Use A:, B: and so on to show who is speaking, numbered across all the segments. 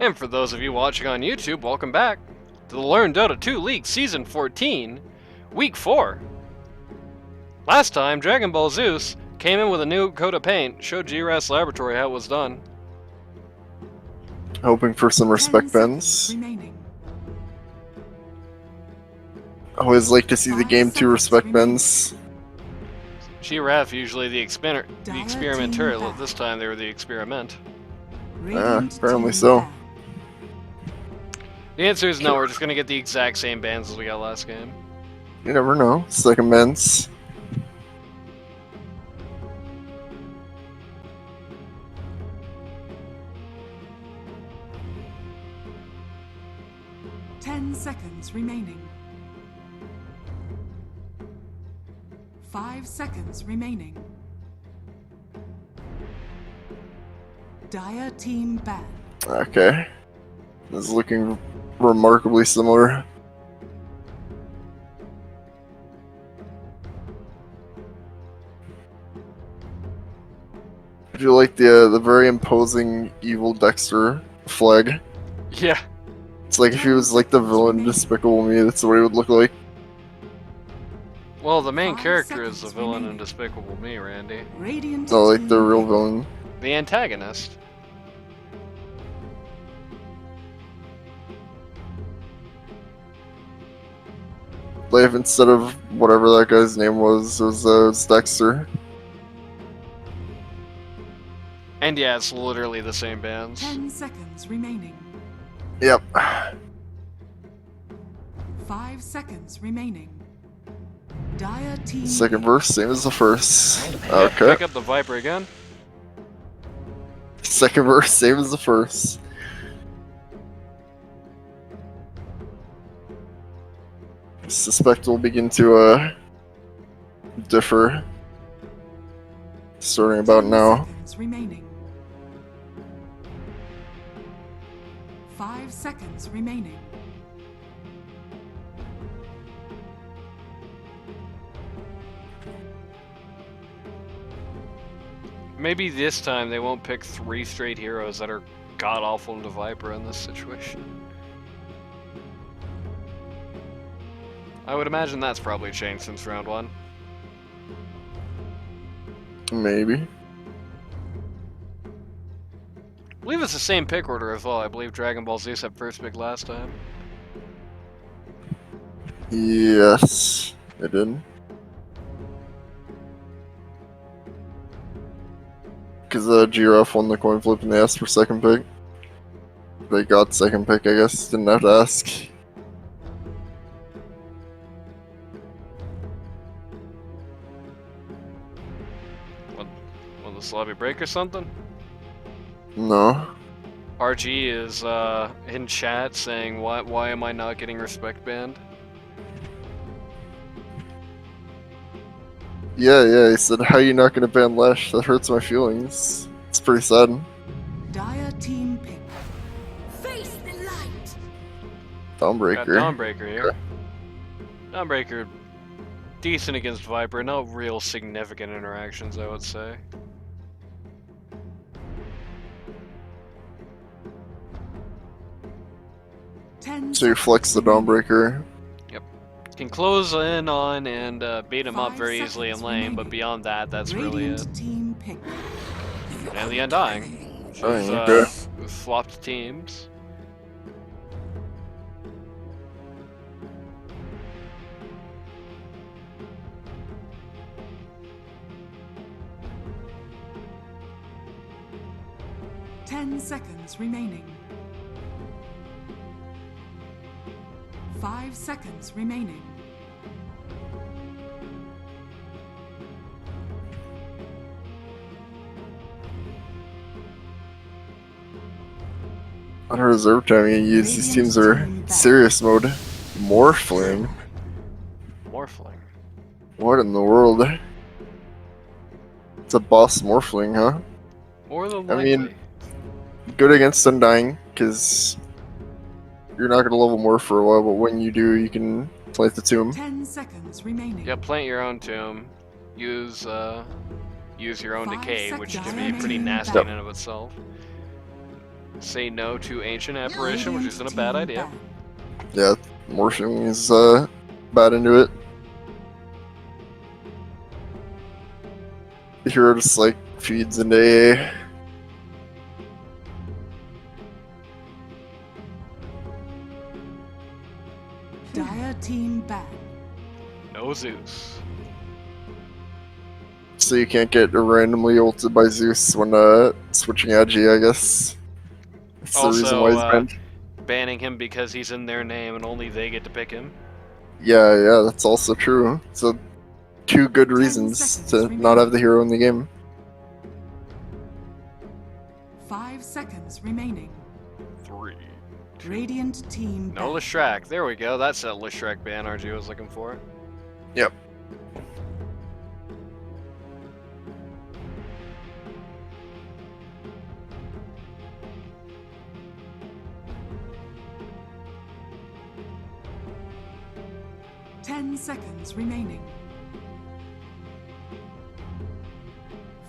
A: And for those of you watching on YouTube, welcome back to the Learn Dota 2 League Season 14, Week 4. Last time, Dragon Ball Zeus came in with a new coat of paint, showed G-Raff's laboratory how it was done.
B: Hoping for some respect bends. Always like to see the game 2 respect bends.
A: G-Raff usually the experimenter, this time they were the experiment.
B: Apparently so.
A: The answer is no, we're just gonna get the exact same bans as we got last game.
B: You never know. Second bends.
C: Seconds remaining. 5 seconds remaining. Dire team ban.
B: Okay. This is looking remarkably similar. Do you like the very imposing evil Dexter flag?
A: Yeah.
B: It's like if he was like the villain in Despicable Me, that's what he would look like.
A: Well, the main character is the villain in Despicable Me, Randy.
B: No, like the real villain.
A: The antagonist.
B: Like if instead of whatever that guy's name was, it was Dexter.
A: And yeah, it's literally the same bands.
C: 10 seconds remaining.
B: Yep.
C: 5 seconds remaining. Dire team.
B: Second verse, same as the first. Okay.
A: Pick up the Viper again.
B: Second verse, same as the first. Suspect will begin to differ. Starting about now.
C: Seconds remaining. 5 seconds remaining.
A: Maybe this time they won't pick 3 straight heroes that are god-awful into Viper in this situation. I would imagine that's probably changed since round 1.
B: Maybe.
A: I believe it's the same pick order as well. I believe Dragon Ball Zeus had first pick last time.
B: Yes, it did. Because G-Raff won the coin flip and they asked for second pick. They got second pick, I guess. Didn't have to ask.
A: Will this lobby break or something?
B: No.
A: RG is in chat saying, why am I not getting respect banned?
B: Yeah, he said, how you not gonna ban Lash? That hurts my feelings. It's pretty sad.
C: Dire team pick. Face the light.
B: Dawnbreaker.
A: Got Dawnbreaker here. Dawnbreaker, decent against Viper, no real significant interactions, I would say.
B: So you flex the Dawnbreaker.
A: Yep. Can close in on and beat him up very easily in lane, but beyond that, that's really it.
C: Team pick.
A: And the Undying.
B: Okay.
A: Swapped teams.
C: Ten seconds remaining. 5 seconds remaining.
B: On a reserve time, you use these teams are serious mode. Morphling.
A: Morphling.
B: What in the world? It's a boss Morphling, huh?
A: More than likely.
B: I mean, good against Undying, because you're not going to level more for a while, but when you do, you can plant the tomb.
C: 10 seconds remaining.
A: Yeah, plant your own tomb. Use your own
C: 5
A: decay, which can be
C: seconds
A: pretty nasty
B: Yep.
A: in and of itself. Say no to Ancient Apparition, which isn't a bad
C: Radiant
A: idea.
C: team
B: Yeah, morphing is bad into it. The hero just like feeds into AA.
C: Dire team ban.
A: No Zeus.
B: So you can't get randomly ulted by Zeus when switching Agi, I guess. That's the reason why he's banned.
A: Banning him because he's in their name and only they get to pick him.
B: Yeah, that's also true. So, two good
C: 10
B: reasons
C: seconds
B: to
C: remaining.
B: not have the hero in the game.
C: 5 seconds remaining.
A: 3.
C: Radiant team
A: No
C: ban.
A: Leshrac. There we go. That's that Leshrac ban RG was looking for.
B: Yep.
C: Ten seconds remaining.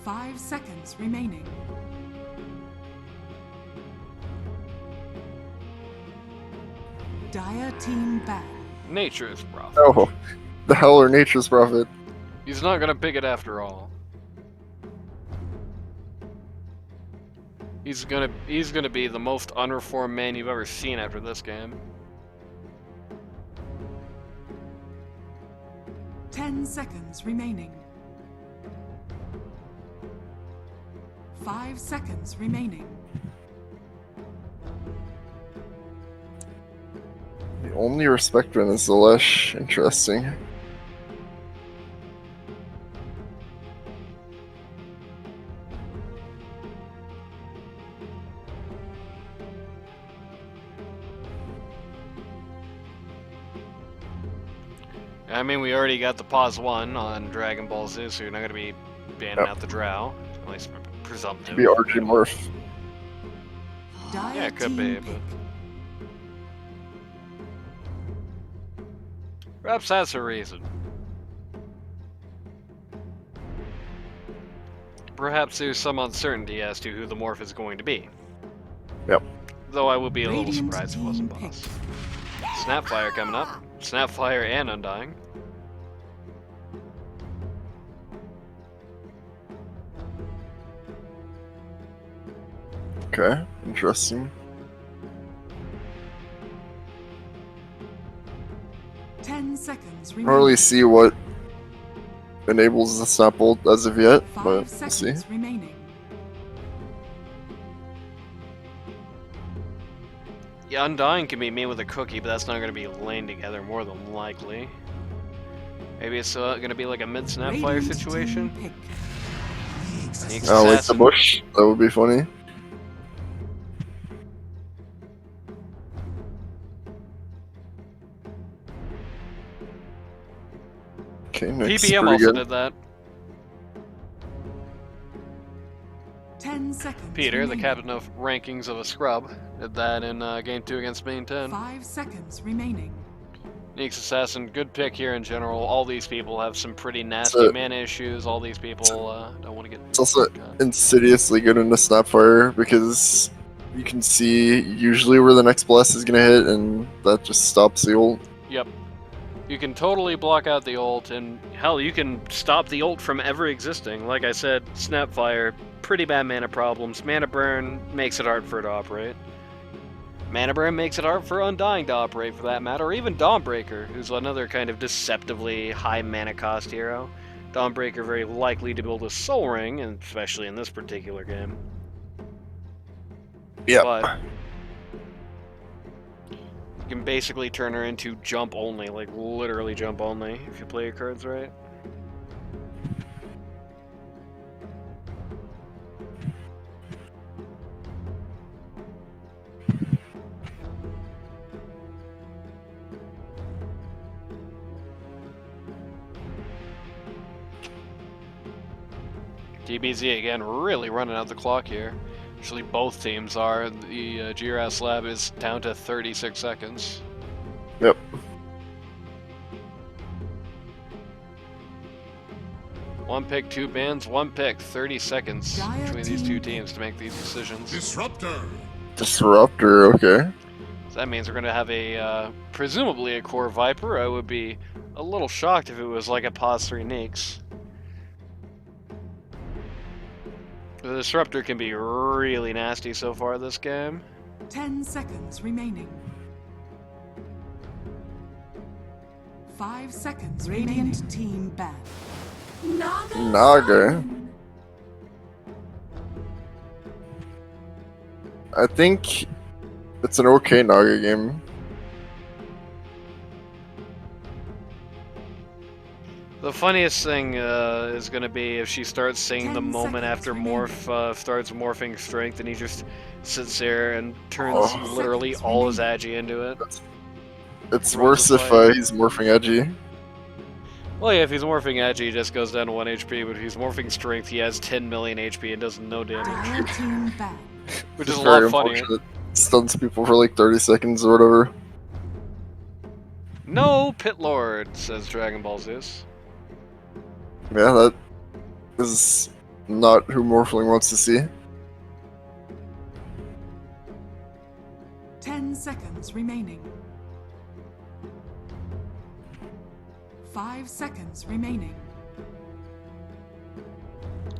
C: 5 seconds remaining. Dire team ban.
A: Nature's Prophet.
B: Oh, the hell are Nature's Prophet?
A: He's not gonna pick it after all. He's gonna be the most unreformed man you've ever seen after this game.
C: 10 seconds remaining. 5 seconds remaining.
B: The only respect one is the Lesh. Interesting.
A: I mean, we already got the pause 1 on Dragon Ball Z, so you're not gonna be banning
B: Yep.
A: out the Drow. At least presumptive.
B: Could be RG Morph.
C: Dire
A: Yeah, it could
C: team
A: be,
C: pick.
A: but perhaps that's a reason. Perhaps there's some uncertainty as to who the morph is going to be.
B: Yep.
A: Though I would be a little
C: Radiant
A: surprised if it
C: team
A: wasn't
C: pick.
A: boss. Snapfire coming up. Snapfire and Undying.
B: Okay, interesting.
C: 10 seconds
B: I don't really
C: remaining.
B: see what enables the snap ult as of yet,
C: 5
B: but we'll see.
C: seconds remaining.
A: Yeah, Undying can be made with a cookie, but that's not going to be laying together more than likely. Maybe it's going to be like a mid-Snapfire
C: Radiant
A: situation.
C: team pick.
A: Sneaks
B: Oh, like the
A: Assassin.
B: bush? That would be funny. Okay, next.
A: PPM
B: Pretty
A: also
B: good.
A: did that.
C: 10 seconds
A: Peter, the
C: remaining.
A: captain of rankings of a scrub, did that in Game 2 against Main 10.
C: 5 seconds remaining.
A: Neeks Assassin, good pick here in general. All these people have some pretty nasty
B: So-
A: mana issues. All these people don't want to get...
B: It's also
A: cut.
B: insidiously good into Snapfire because you can see usually where the next blast is gonna hit, and that just stops the ult.
A: Yep. You can totally block out the ult, and hell, you can stop the ult from ever existing. Like I said, Snapfire, pretty bad mana problems. Mana Burn makes it hard for it to operate. Mana Burn makes it hard for Undying to operate, for that matter, or even Dawnbreaker, who's another kind of deceptively high mana cost hero. Dawnbreaker very likely to build a Soul Ring, and especially in this particular game.
B: Yeah.
A: But you can basically turn her into jump only, like literally jump only, if you play your cards right. DBZ again, really running out the clock here. Actually, both teams are. The G-Raff lab is down to 36 seconds.
B: Yep.
A: One pick, two bans, one pick, 30 seconds
C: Dire
A: between these two
C: team.
A: teams to make these decisions.
D: Disruptor.
B: Disruptor, okay.
A: So that means we're gonna have a presumably a core Viper. I would be a little shocked if it was like a Pos 3 Nyx. The Disruptor can be really nasty so far this game.
C: 10 seconds remaining. 5 seconds. Radiant team ban.
B: Naga. I think it's an okay Naga game.
A: The funniest thing is going to be if she starts singing the
C: 10
A: moment
C: seconds
A: after
C: remaining.
A: Morph starts morphing strength and he just sits there and turns
B: Oh.
A: literally
C: Seconds
A: all his
C: remaining.
A: agi into it.
B: It's
A: Runs
B: worse
A: the
B: if
A: fight.
B: he's morphing edgy.
A: Well, yeah, if he's morphing agi, he just goes down to 1 HP, but if he's morphing strength, he has 10 million HP and does no damage.
C: Dire team ban.
A: Which is
B: It's
A: a lot
B: very
A: funnier.
B: unfortunate. Stuns people for like 30 seconds or whatever.
A: No, Pit Lord, says Dragon Ball Zeus.
B: Yeah, that is not who Morphling wants to see.
C: 10 seconds remaining. 5 seconds remaining.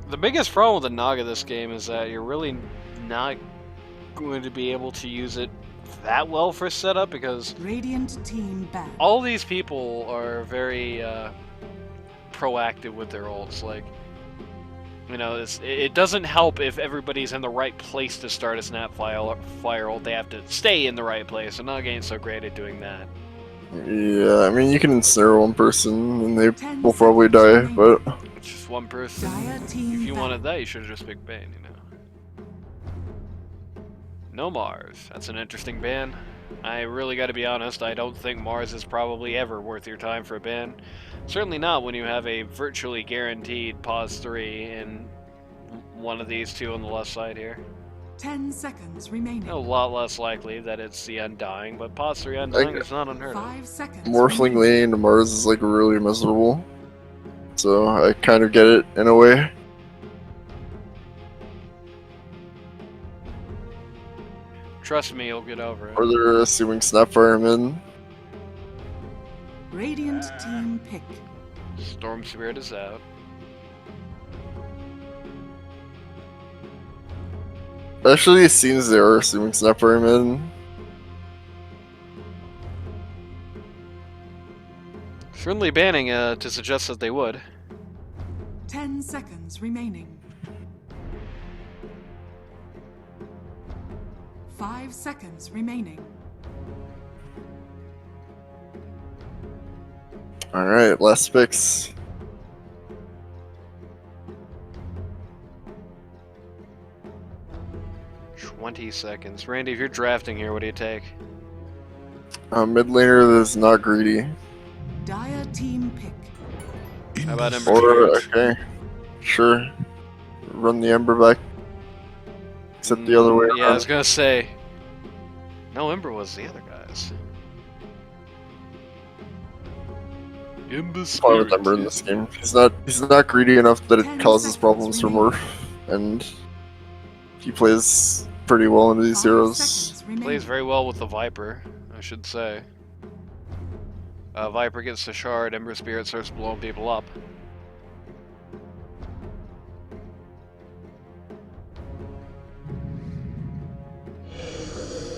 A: The biggest problem with the Naga this game is that you're really not going to be able to use it that well for setup because
C: Radiant team ban.
A: all these people are very proactive with their ults. Like, you know, it doesn't help if everybody's in the right place to start a Snapfire ult. They have to stay in the right place, and Naga ain't so great at doing that.
B: Yeah, I mean, you can ensnare one person and they
C: 10
B: will probably
C: seconds
B: die,
C: remaining.
B: but
A: It's just one person.
C: Dire team
A: If you
C: ban.
A: wanted that, you should have just picked Bane, you know. No Mars. That's an interesting ban. I really gotta be honest, I don't think Mars is probably ever worth your time for a ban. Certainly not when you have a virtually guaranteed pause 3 in one of these two on the left side here.
C: 10 seconds remaining.
A: A lot less likely that it's the Undying, but pause 3 Undying is not unheard of.
C: 5 seconds.
B: Morphling
C: remaining.
B: laning into Mars is like really miserable. So I kind of get it in a way.
A: Trust me, you'll get over it.
B: Or they're assuming Snapfire mid.
C: Radiant team pick.
A: Storm Spirit is out.
B: Actually, it seems they are assuming Snapfire mid.
A: Certainly banning to suggest that they would.
C: 10 seconds remaining. 5 seconds remaining.
B: Alright, last picks.
A: "20 seconds. Randy, if you're drafting here, what do you take?"
B: Mid laner that's not greedy.
C: Dire team pick.
A: How about Ember
B: Or,
A: Spirit?
B: okay. Sure. Run the Ember back. Except the other way
A: Yeah, I was
B: around.
A: gonna say. No, Ember was the other guys. Ember
B: Fine with Ember in this game. He's not greedy enough that
C: 10
B: it causes
C: seconds
B: problems for
C: remaining.
B: Morph. And he plays pretty well into these
C: 5
B: heroes.
C: seconds remaining.
A: Plays very well with the Viper, I should say. Viper gets the shard, Ember Spirit starts blowing people up.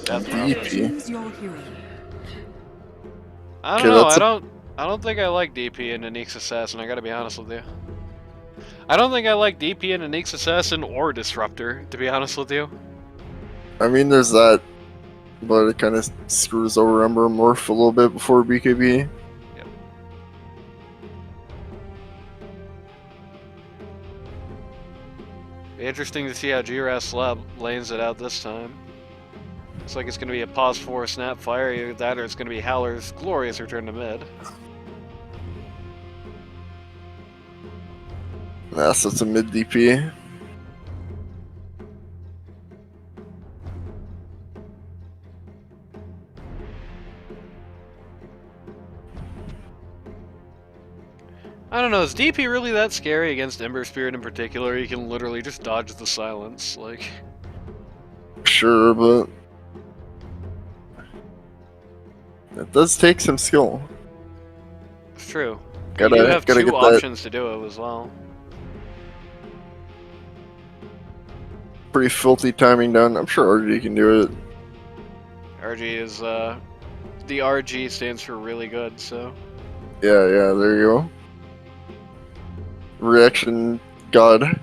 A: Death Drop.
B: DP.
C: Choose your hero.
A: I
B: Okay,
A: don't know.
B: that's
A: I don't think I like DP in Nyx Assassin. I gotta be honest with you. I don't think I like DP in Nyx Assassin or Disruptor. To be honest with you.
B: I mean, there's that, but it kind of screws over Ember and Morph a little bit before BKB.
A: Be interesting to see how G-Raff lanes it out this time. Looks like it's going to be a pause 4 Snapfire, either that or it's going to be Howler's glorious return to mid.
B: Nah, so it's a mid DP.
A: I don't know, is DP really that scary against Ember Spirit in particular? You can literally just dodge the silence, like...
B: sure, but it does take some skill.
A: It's true.
B: Gotta
A: You have
B: gotta
A: two
B: get that
A: options to do it as well.
B: pretty filthy timing down. I'm sure RG can do it.
A: RG is, the RG stands for really good, so.
B: Yeah, yeah, there you go. Reaction god.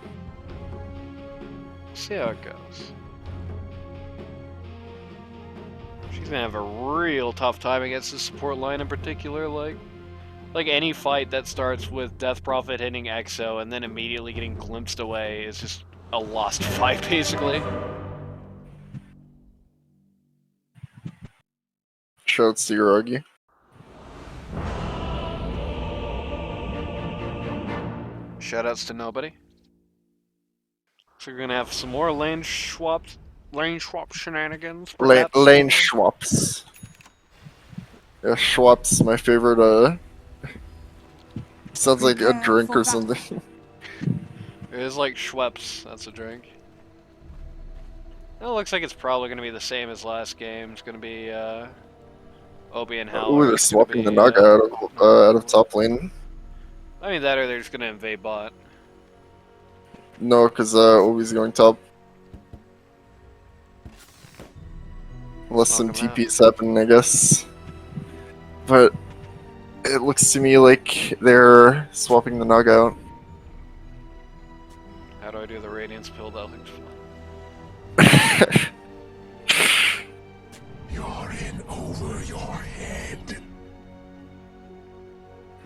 A: See how it goes. She's gonna have a real tough time against the support line in particular, like any fight that starts with Death Prophet hitting Exo and then immediately getting glimpsed away is just a lost fight, basically.
B: Shouts to Uragi.
A: Shoutouts to nobody. So we're gonna have some more lane swap shenanigans. Perhaps.
B: Lane Schwaps. Yeah, Schwaps, my favorite, sounds like a
C: Prepare
B: drink
C: for
B: or
C: battle.
B: something.
A: It is like Schweppes. That's a drink. It looks like it's probably gonna be the same as last game. It's gonna be Obi and Howler.
B: Ooh, they're
A: It's gonna
B: swapping the
A: be,
B: Naga out of top lane.
A: I mean that, or they're just gonna invade bot.
B: No, because Obi's going top. Unless some
A: Welcome out.
B: TP's happen, I guess. But it looks to me like they're swapping the Naga out.
A: How do I do the Radiance pill? That looks fun.
D: You're in over your head.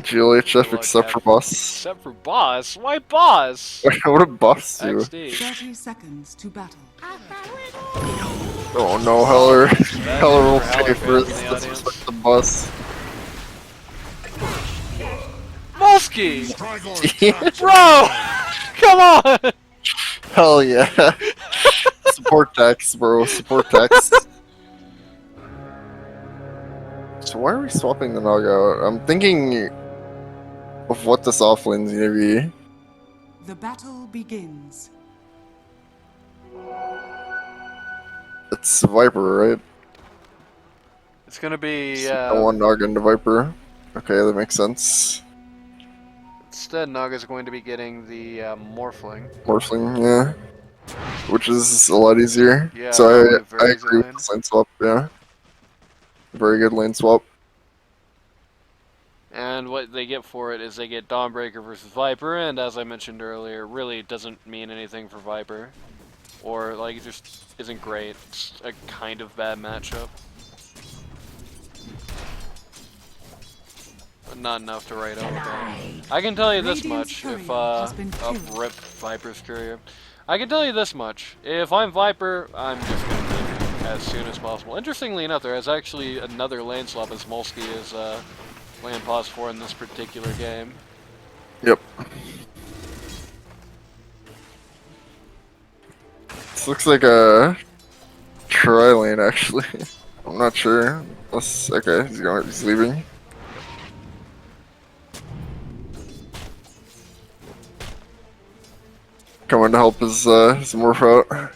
B: GLHF
A: Good luck,
B: except for
A: Jeff.
B: boss.
A: Except for boss. Why boss?
B: What did boss do?
A: XD.
C: 30 seconds to battle.
B: Oh no, Heller.
A: Bad
B: Heller will
A: for
B: pay
A: Heller
B: for
A: fans
B: his
A: in the audience.
B: disrespect to boss.
A: Molsky!
D: Trigon
A: Bro! Come on!
B: Hell yeah. Support tax, bro. Support tax. So why are we swapping the Naga out? I'm thinking of what this offlane's gonna be.
C: The battle begins.
B: It's Viper, right?
A: It's gonna be,
B: So one Naga into Viper. Okay, that makes sense.
A: instead Naga's going to be getting the, Morphling.
B: Morphling, yeah. Which is a lot easier.
A: Yeah,
B: So
A: that would be a
B: I
A: very easy
B: agree with
A: lane.
B: this lane swap, yeah. Very good lane swap.
A: And what they get for it is they get Dawnbreaker versus Viper, and as I mentioned earlier, really doesn't mean anything for Viper. Or, like, it just isn't great. It's a kind of bad matchup. But not enough to write home about. I can tell you this
C: Radiant's
A: much, if,
C: courier has been
A: oh,
C: killed.
A: rip Viper's courier. I can tell you this much, if I'm Viper, I'm just gonna leave as soon as possible. Interestingly enough, there is actually another lane swap as Molsky is, land pause for in this particular game.
B: Yep. This looks like a tri-lane, actually. I'm not sure. Okay, he's leaving. Coming to help his morph out.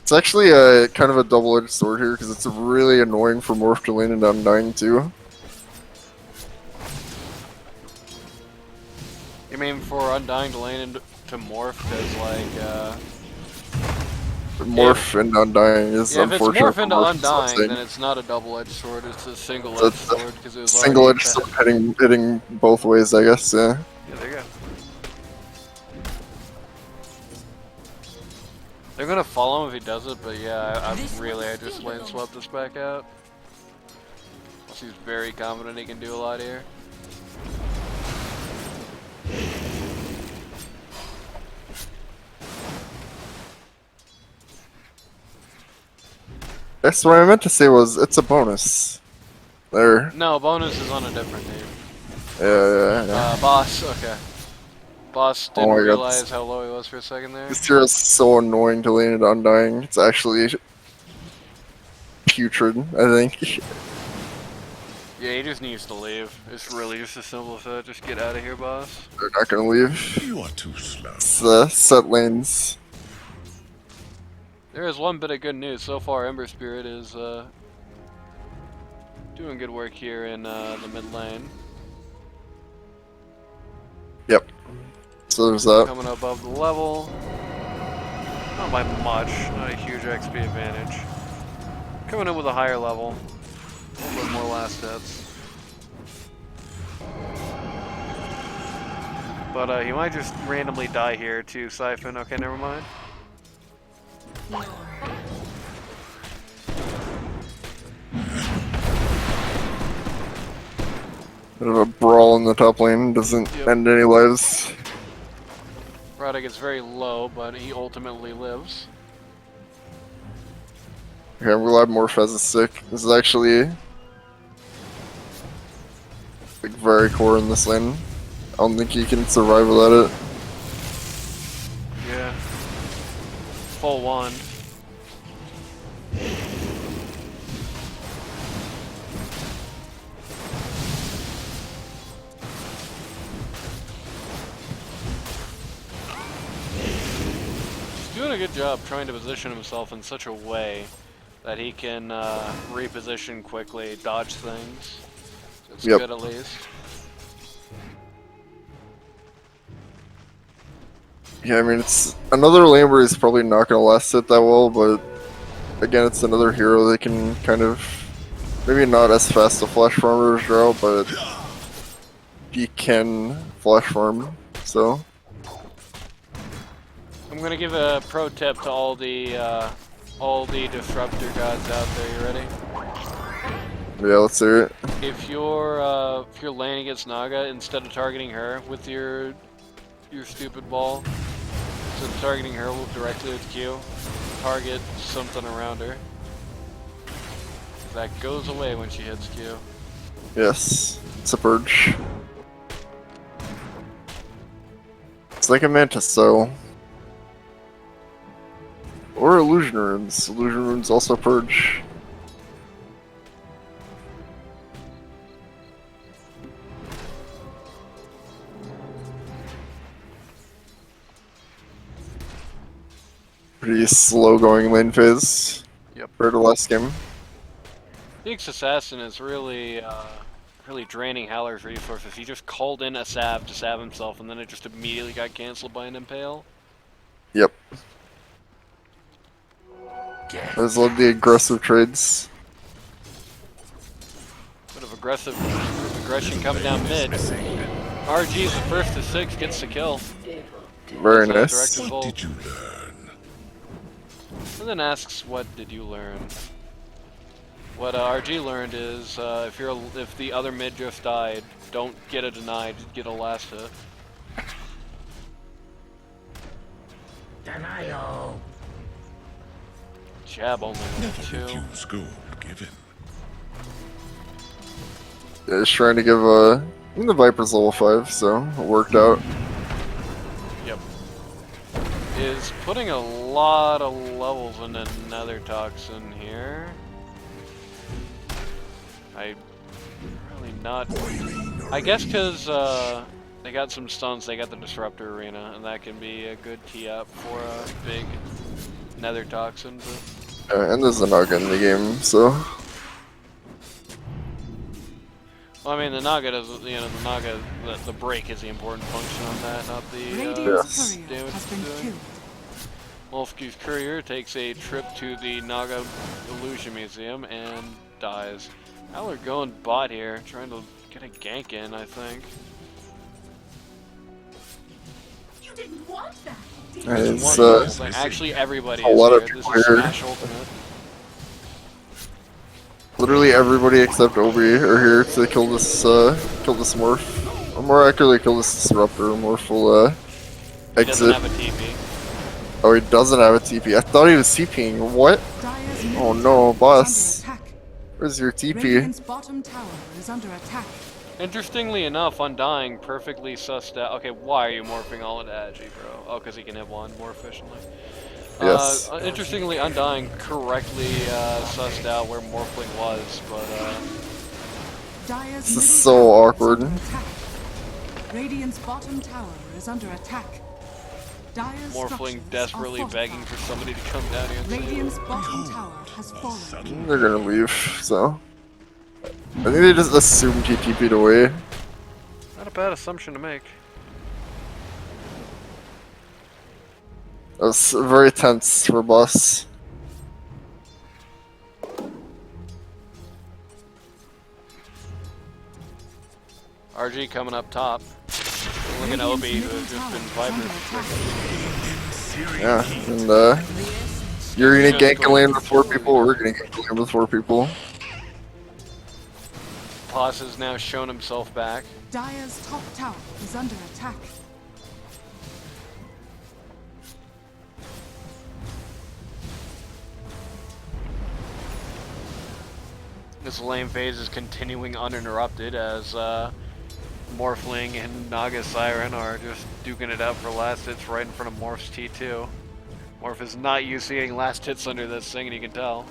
B: It's actually a kind of a double-edged sword here because it's really annoying for Morph to lane and Undying too.
A: You mean for Undying to lane into Morph, because, like,
B: Morph and Undying is
A: yeah, if it's
B: unfortunate.
A: Morph into
B: for
A: Undying, then it's not a double-edged sword, it's a single-edged
B: It's a
A: sword, because it was
B: single-edged
A: already
B: sword hitting both ways, I guess. Yeah.
A: Yeah, there you go. They're gonna follow him if he does it, but yeah, I just lane swap this back out. Unless he's very confident he can do a lot here.
B: That's what I meant to say was it's a bonus. There.
A: No, bonus is on a different team.
B: Yeah.
A: Boss, okay. Boss
B: Oh
A: didn't
B: my God,
A: realize
B: this-
A: how low he was for a second there.
B: This hero is so annoying to lane it Undying. It's actually putrid, I think.
A: Yeah, he just needs to leave. It's really just as simple as that. Just get out of here, boss.
B: They're not gonna leave.
D: You are too slow.
B: It's set lanes.
A: There is one bit of good news so far. Ember Spirit is doing good work here in the mid lane.
B: Yep. So there's that.
A: Coming above the level. Not by much. Not a huge XP advantage. Coming in with a higher level. A little bit more last hits. But he might just randomly die here to Siphon. Okay, never mind.
B: Bit of a brawl in the top lane. Doesn't end any lives.
A: Roddick is very low, but he ultimately lives.
B: Okay, I'm glad Morphez is sick. This is actually like very core in this lane. I don't think he can survive without it.
A: Yeah. Full one. He's doing a good job trying to position himself in such a way that he can reposition quickly, dodge things. So it's good at least.
B: Yeah, I mean, it's another lane where he's probably not going to last it that well, but again, it's another hero that can kind of, maybe not as fast a flash farmer as Drow, but he can flash farm, so.
A: I'm gonna give a pro tip to all the disruptor gods out there. You ready?
B: Yeah, let's hear it.
A: If you're laning against Naga, instead of targeting her with your stupid ball, instead of targeting her directly with Q, target something around her. That goes away when she hits Q.
B: Yes, it's a purge. It's like a mantis, so. Or illusion runes. Illusion runes also purge. Pretty slow going lane phase.
A: Yep.
B: For the last game.
A: Phoenix Assassin is really draining Howler's resources. He just called in a salve to salve himself, and then it just immediately got cancelled by an impale.
B: Yep. I just love the aggressive trades.
A: Bit of aggression coming down mid. RG's the first to 6, gets the kill.
B: Very
A: That's
B: nice.
A: directed
D: What
A: bolt.
D: did you learn?
A: And then asks, what did you learn? What RG learned is, if the other mid just died, don't get a deny, just get a last hit.
C: Denial.
A: Jab only
D: Never
A: 2.
D: refuse gold given.
B: Yeah, just trying to give the Viper's level 5, so it worked out.
A: Yep. Is putting a lot of levels into Nether Toxin here. I really not. I guess because they got some stuns, they got the Disruptor Arena, and that can be a good tee up for a big Nether Toxin. But...
B: And there's a Naga in the game, so.
A: Well, I mean, the Naga does, the Naga, the break is the important function on that, not the
C: Radiant's
B: Yes.
C: courier
A: damage
C: has been
A: doing.
C: killed.
A: Wolfsky's courier takes a trip to the Naga Illusion Museum and dies. Howler going bot here, trying to get a gank in, I think.
C: You didn't want that.
B: It's
A: Actually, everybody
B: a
A: is
B: lot
A: here.
B: of
A: This
B: people
A: is
B: here.
A: Smash Ultimate.
B: literally everybody except Obi are here to kill this morph. Or more accurately, kill this disruptor. Morph will
A: He doesn't
B: exit.
A: have a TP.
B: Oh, he doesn't have a TP. I thought he was TPing. What?
C: Dire's
B: Oh
C: middle
B: no,
C: tower is
B: boss.
C: under attack.
B: Where's your TP?
C: Radiant's bottom tower is under attack.
A: Interestingly enough, Undying perfectly sussed out. Okay, why are you morphing all into Agi, bro? Oh, because he can hit one more efficiently.
B: Yes.
A: Interestingly, Undying correctly sussed out where Morphling was, but
C: Dire's
B: This is
C: middle
B: so
C: tower
B: awkward.
C: Is under attack. Radiant's bottom tower is under attack. Dire's
A: Morphling
C: structures
A: desperately
C: are
A: begging for
C: fortified.
A: somebody to come down here and save him.
C: Radiant's bottom tower has fallen.
B: They're gonna leave, so. I think they just assumed he TP'd away.
A: Not a bad assumption to make.
B: That was very tense for boss.
A: RG coming up top. Look at Obi, who has just been vibrant.
B: Yeah, and you're gonna gank a lane with 4 people, we're gonna gank a lane with 4 people.
A: Paz has now shown himself back.
C: Dire's top tower is under attack.
A: This lane phase is continuing uninterrupted as Morphling and Naga Siren are just duking it out for last hits right in front of Morph's T2. Morph is not used to getting last hits under this thing, and you can tell.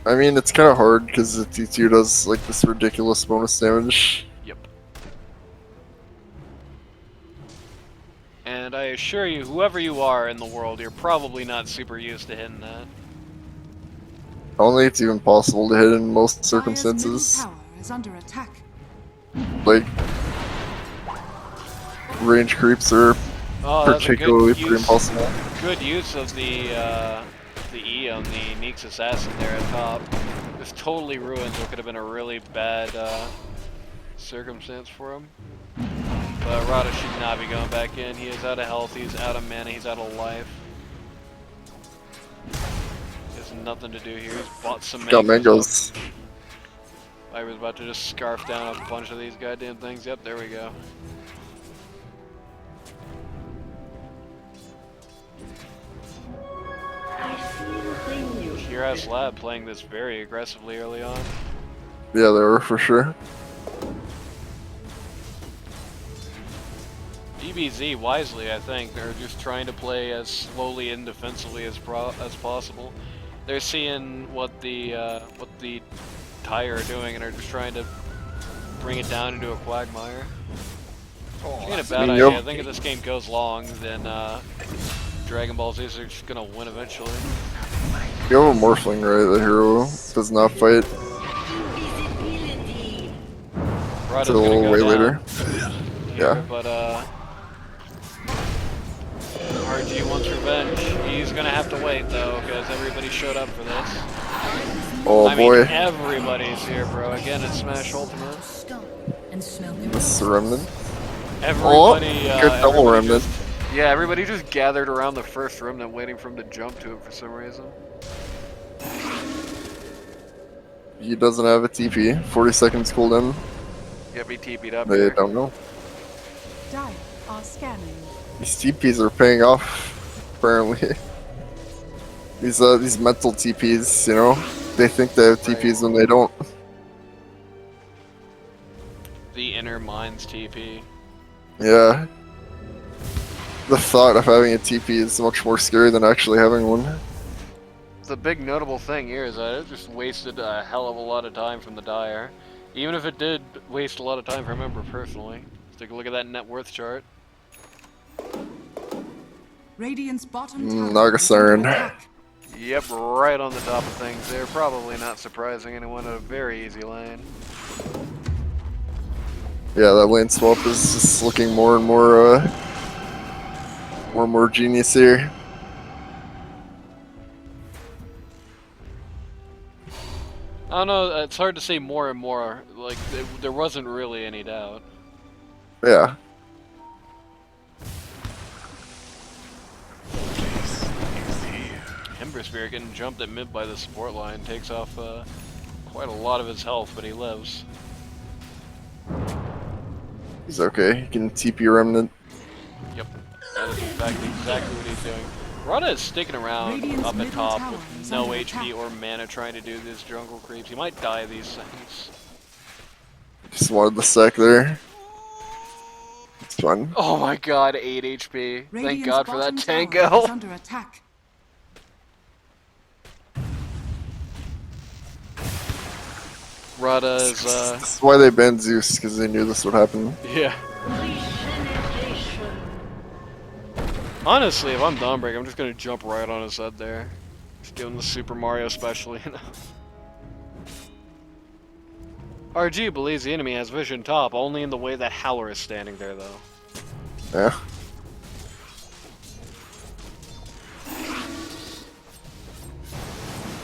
B: I mean, it's kind of hard because the T2 does like this ridiculous bonus damage.
A: Yep. And I assure you, whoever you are in the world, you're probably not super used to hitting that.
B: I don't think it's even possible to hit in most
C: Dire's
B: circumstances.
C: middle tower is under attack.
B: Like, range creeps are
A: Oh, that's a
B: particularly
A: good
B: pretty
A: use,
B: impossible.
A: good use of the E on the Neek's assassin there at top. This totally ruins what could have been a really bad circumstance for him. But Rada should not be going back in. He is out of health, he's out of mana, he's out of life. He has nothing to do here. He's bought some
B: Got mangoes.
A: I was about to just scarf down a bunch of these goddamn things. Yep, there we go. G-Raff's Lab playing this very aggressively early on.
B: Yeah, they were for sure.
A: DBZ wisely, I think, they're just trying to play as slowly and defensively as possible. They're seeing what the Tire are doing and are just trying to bring it down into a quagmire. Which ain't a bad idea. I think if this game goes long, then Dragon Ball Zeus are just gonna win eventually.
B: You have a Morphling, right? The hero does not fight
A: Rada's
B: until
A: gonna go
B: way
A: down
B: later.
A: here,
B: Yeah.
A: But RG wants revenge. He's gonna have to wait though, because everybody showed up for this.
B: Oh
A: I
B: boy.
A: mean, everybody's here, bro. Again, it's Smash Ultimate.
B: This is a remnant.
A: Everybody,
B: good double
A: everybody
B: remnant.
A: Yeah, everybody just gathered around the first remnant waiting for him to jump to it for some reason.
B: He doesn't have a TP. 40 seconds cooldown.
A: Yep, he TP'd up
B: They
A: here.
B: don't know.
C: Dire are scanning.
B: These TPs are paying off, apparently. These mental TPs, you know, they think they have TPs when they don't.
A: The Inner Minds TP.
B: Yeah. The thought of having a TP is much more scary than actually having one.
A: The big notable thing here is that it just wasted a hell of a lot of time from the Dire. Even if it did waste a lot of time from Ember personally. Let's take a look at that net worth chart.
C: Radiant's bottom tower
B: Naga
C: is under
B: Siren.
C: attack.
A: Yep, right on the top of things. They're probably not surprising anyone at a very easy lane.
B: Yeah, that lane swap is just looking more and more, more and more genius here.
A: I don't know, it's hard to say more and more. Like, there wasn't really any doubt.
B: Yeah.
A: Ember Spirit getting jumped at mid by the support line takes off quite a lot of his health, but he lives.
B: He's okay. He can TP Remnant.
A: Yep, that is in fact exactly what he's doing. Rana is sticking around
C: Radiant's
A: up at
C: middle
A: top
C: tower
A: with
C: is
A: no
C: under
A: HP
C: attack.
A: or mana trying to do these jungle creeps. He might die of these things.
B: Just wanted the sec there. It's fun.
A: Oh my god, 8 HP. Thank
C: Radiant's
A: God for that
C: bottom tower is
A: tango.
C: under attack.
A: Rada is,
B: This is why they banned Zeus, because they knew this would happen.
A: yeah. Honestly, if I'm Dawnbreaker, I'm just gonna jump right on his head there. Just doing the Super Mario special, you know. RG believes the enemy has vision top, only in the way that Howler is standing there, though.
B: Yeah.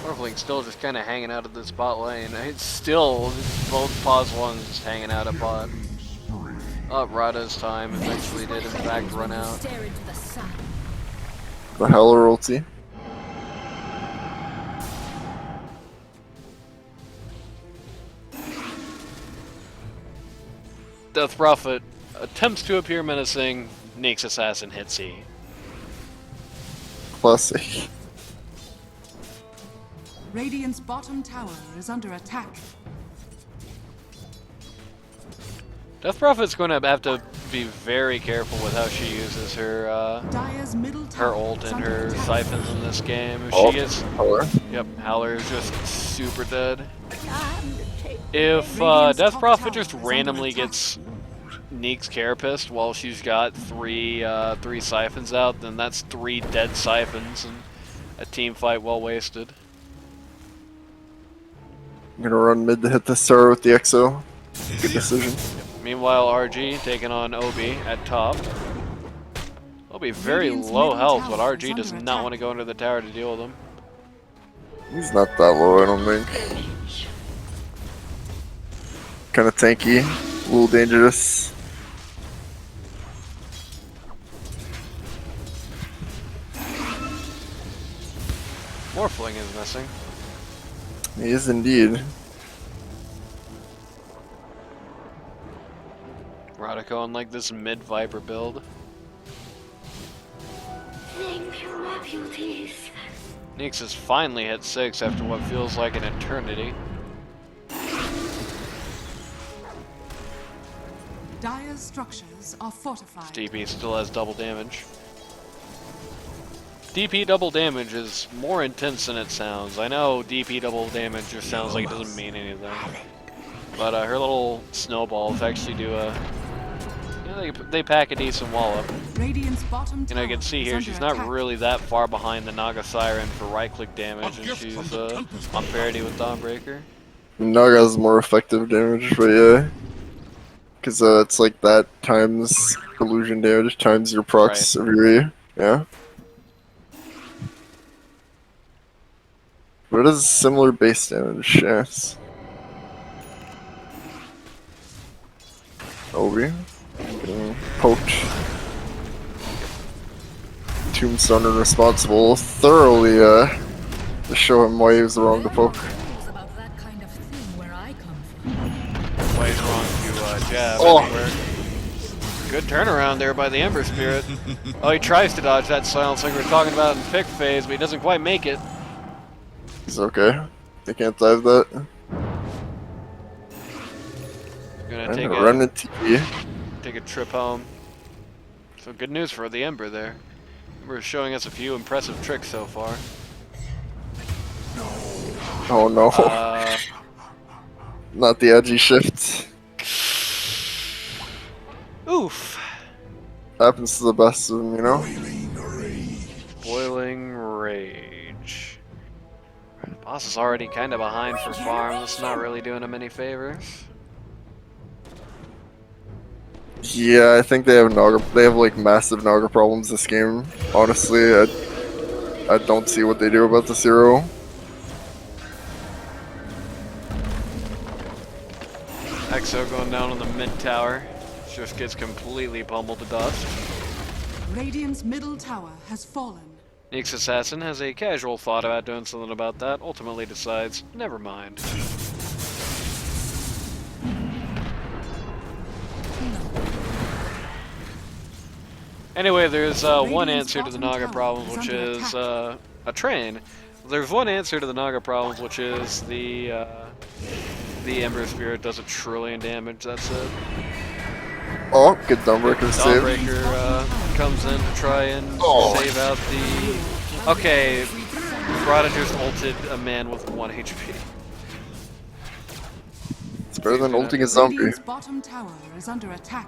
A: Morphling still just kind of hanging out at this bot lane. It's still both pause ones just hanging out at bot. Oh, Rada's time eventually did in fact run out.
B: The Howler ulti.
A: Death Prophet attempts to appear menacing. Nyx Assassin hits E.
B: Classic.
C: Radiant's bottom tower is under attack.
A: Death Prophet's going to have to be very careful with how she uses her
C: Dire's middle
A: her
C: tower
A: ult
C: is
A: and
C: under
A: her
C: attack.
A: siphons in this game. If
B: Oh,
A: she gets,
B: Howler.
A: yep, Howler is just super dead. If
C: Radiant's
A: Death
C: top
A: Prophet
C: tower
A: just
C: is under
A: randomly
C: attack.
A: gets Neek's Carapace while she's got three siphons out, then that's 3 dead siphons and a team fight well wasted.
B: I'm gonna run mid to hit the star with the EXO. Good decision.
A: Meanwhile, RG taking on Obi at top. Obi very
C: Radiant's
A: low
C: middle
A: health, but
C: tower
A: RG
C: is
A: does
C: under
A: not
C: attack.
A: want to go into the tower to deal with him.
B: He's not that low, I don't think. Kind of tanky, a little dangerous.
A: Morphling is missing.
B: He is indeed.
A: Radico on like this mid Viper build.
E: Thank you, my beauties.
A: Nyx has finally hit 6 after what feels like an eternity.
C: Dire's structures are fortified.
A: DP still has double damage. DP double damage is more intense than it sounds. I know DP double damage just sounds like it doesn't mean anything. But her little snowballs actually do a... You know, they pack a decent wallop.
C: Radiant's bottom
A: You know, you can
C: tower
A: see
C: is
A: here
C: under
A: she's not
C: attack.
A: really that far behind the Naga Siren for right-click damage, and she's on parity with Dawnbreaker.
B: Naga's more effective damage, but yeah. Because it's like that times illusion damage times your procs of your E. Yeah. But it is similar base damage, yes. Obi. Getting poked. Tombstone and responsible thoroughly to show him why he was the wrong to poke.
E: About that kind of thing where I come from.
A: Why he's wrong to jab
B: Oh.
A: anywhere. Good turnaround there by the Ember Spirit. Oh, he tries to dodge that silence like we were talking about in pick phase, but he doesn't quite make it.
B: He's okay. They can't dive that.
A: Gonna
B: I'm
A: take
B: gonna run
A: a,
B: into TP.
A: take a trip home. So good news for the Ember there. Ember showing us a few impressive tricks so far.
B: Oh no. Not the edgy shift.
A: Oof.
B: Happens to the best of them, you know?
A: Boiling Rage. Boss is already kind of behind for farm. That's not really doing him any favors.
B: Yeah, I think they have like massive Naga problems this game. Honestly, I don't see what they do about the Zero.
A: Exo going down on the mid tower. Just gets completely pummeled to dust.
C: Radiant's middle tower has fallen.
A: Nyx Assassin has a casual thought about doing something about that, ultimately decides, never mind. Anyway, there's one answer to the Naga problems, which is a train. There's one answer to the Naga problems, which is the Ember Spirit does 1 trillion damage, that's it.
B: Oh, good Dawnbreaker save.
A: Dawnbreaker comes in to try and save out the... Okay, Rada just ulted a man with 1 HP.
B: It's better than ulting a zombie.
C: Radiant's bottom tower is under attack.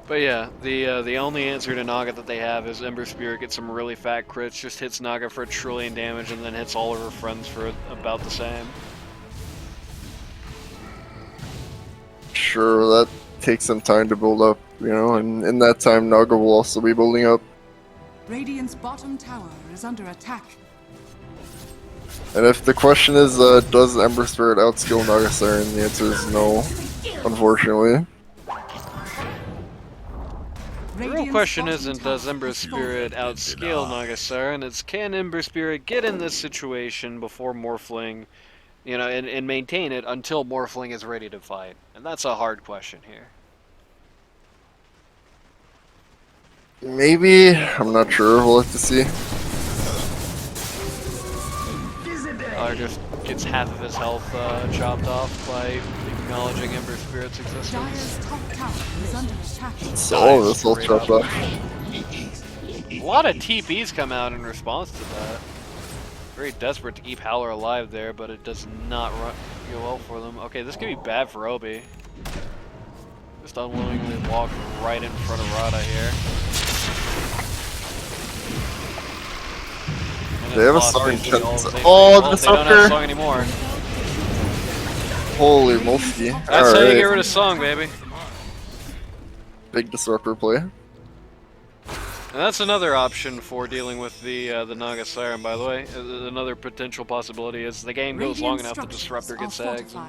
A: But yeah, the only answer to Naga that they have is Ember Spirit gets some really fat crits, just hits Naga for 1 trillion damage, and then hits all of her friends for about the same.
B: Sure, that takes some time to build up, you know, and in that time Naga will also be building up.
C: Radiant's bottom tower is under attack.
B: And if the question is, does Ember Spirit outskill Naga Siren, the answer is no, unfortunately.
A: The real question isn't does Ember Spirit outscale Naga Siren, it's can Ember Spirit get in this situation before Morphling, you know, and maintain it until Morphling is ready to fight. And that's a hard question here.
B: Maybe, I'm not sure, we'll have to see.
A: Just gets half of his health chopped off by acknowledging Ember Spirit's existence.
C: Dire's top tower is under attack.
B: So all of this all chopped off.
A: A lot of TPs come out in response to that. Very desperate to keep Howler alive there, but it does not go well for them. Okay, this could be bad for Obi. Just unwillingly walk right in front of Rada here.
B: They have a song in
A: Oh, the Disruptor! They don't have a song anymore.
B: Holy Molsky.
A: That's how you get rid of song, baby.
B: Big Disruptor play.
A: And that's another option for dealing with the Naga Siren, by the way. Another potential possibility is the game goes long enough, the Disruptor gets eggs, and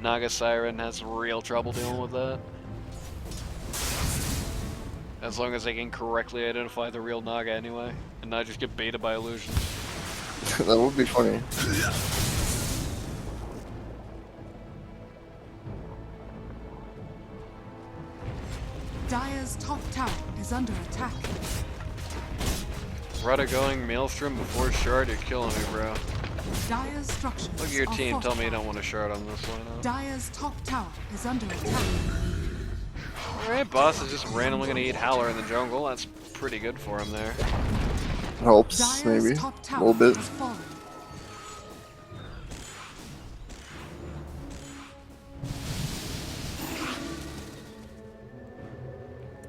A: Naga Siren has real trouble dealing with that. As long as they can correctly identify the real Naga anyway, and not just get baited by illusions.
B: That would be funny.
C: Dire's top tower is under attack.
A: Rudda going Maelstrom before Shard, you're killing me, bro.
C: Dire's structures
A: Look at your
C: are
A: team, tell me you
C: fortified.
A: don't want a Shard on this one. Huh?
C: Dire's top tower is under attack.
A: Alright, boss is just randomly gonna eat Howler in the jungle. That's pretty good for him there.
B: Helps,
C: Dire's
B: maybe.
C: top
B: A
C: tower
B: little bit.
C: has fallen.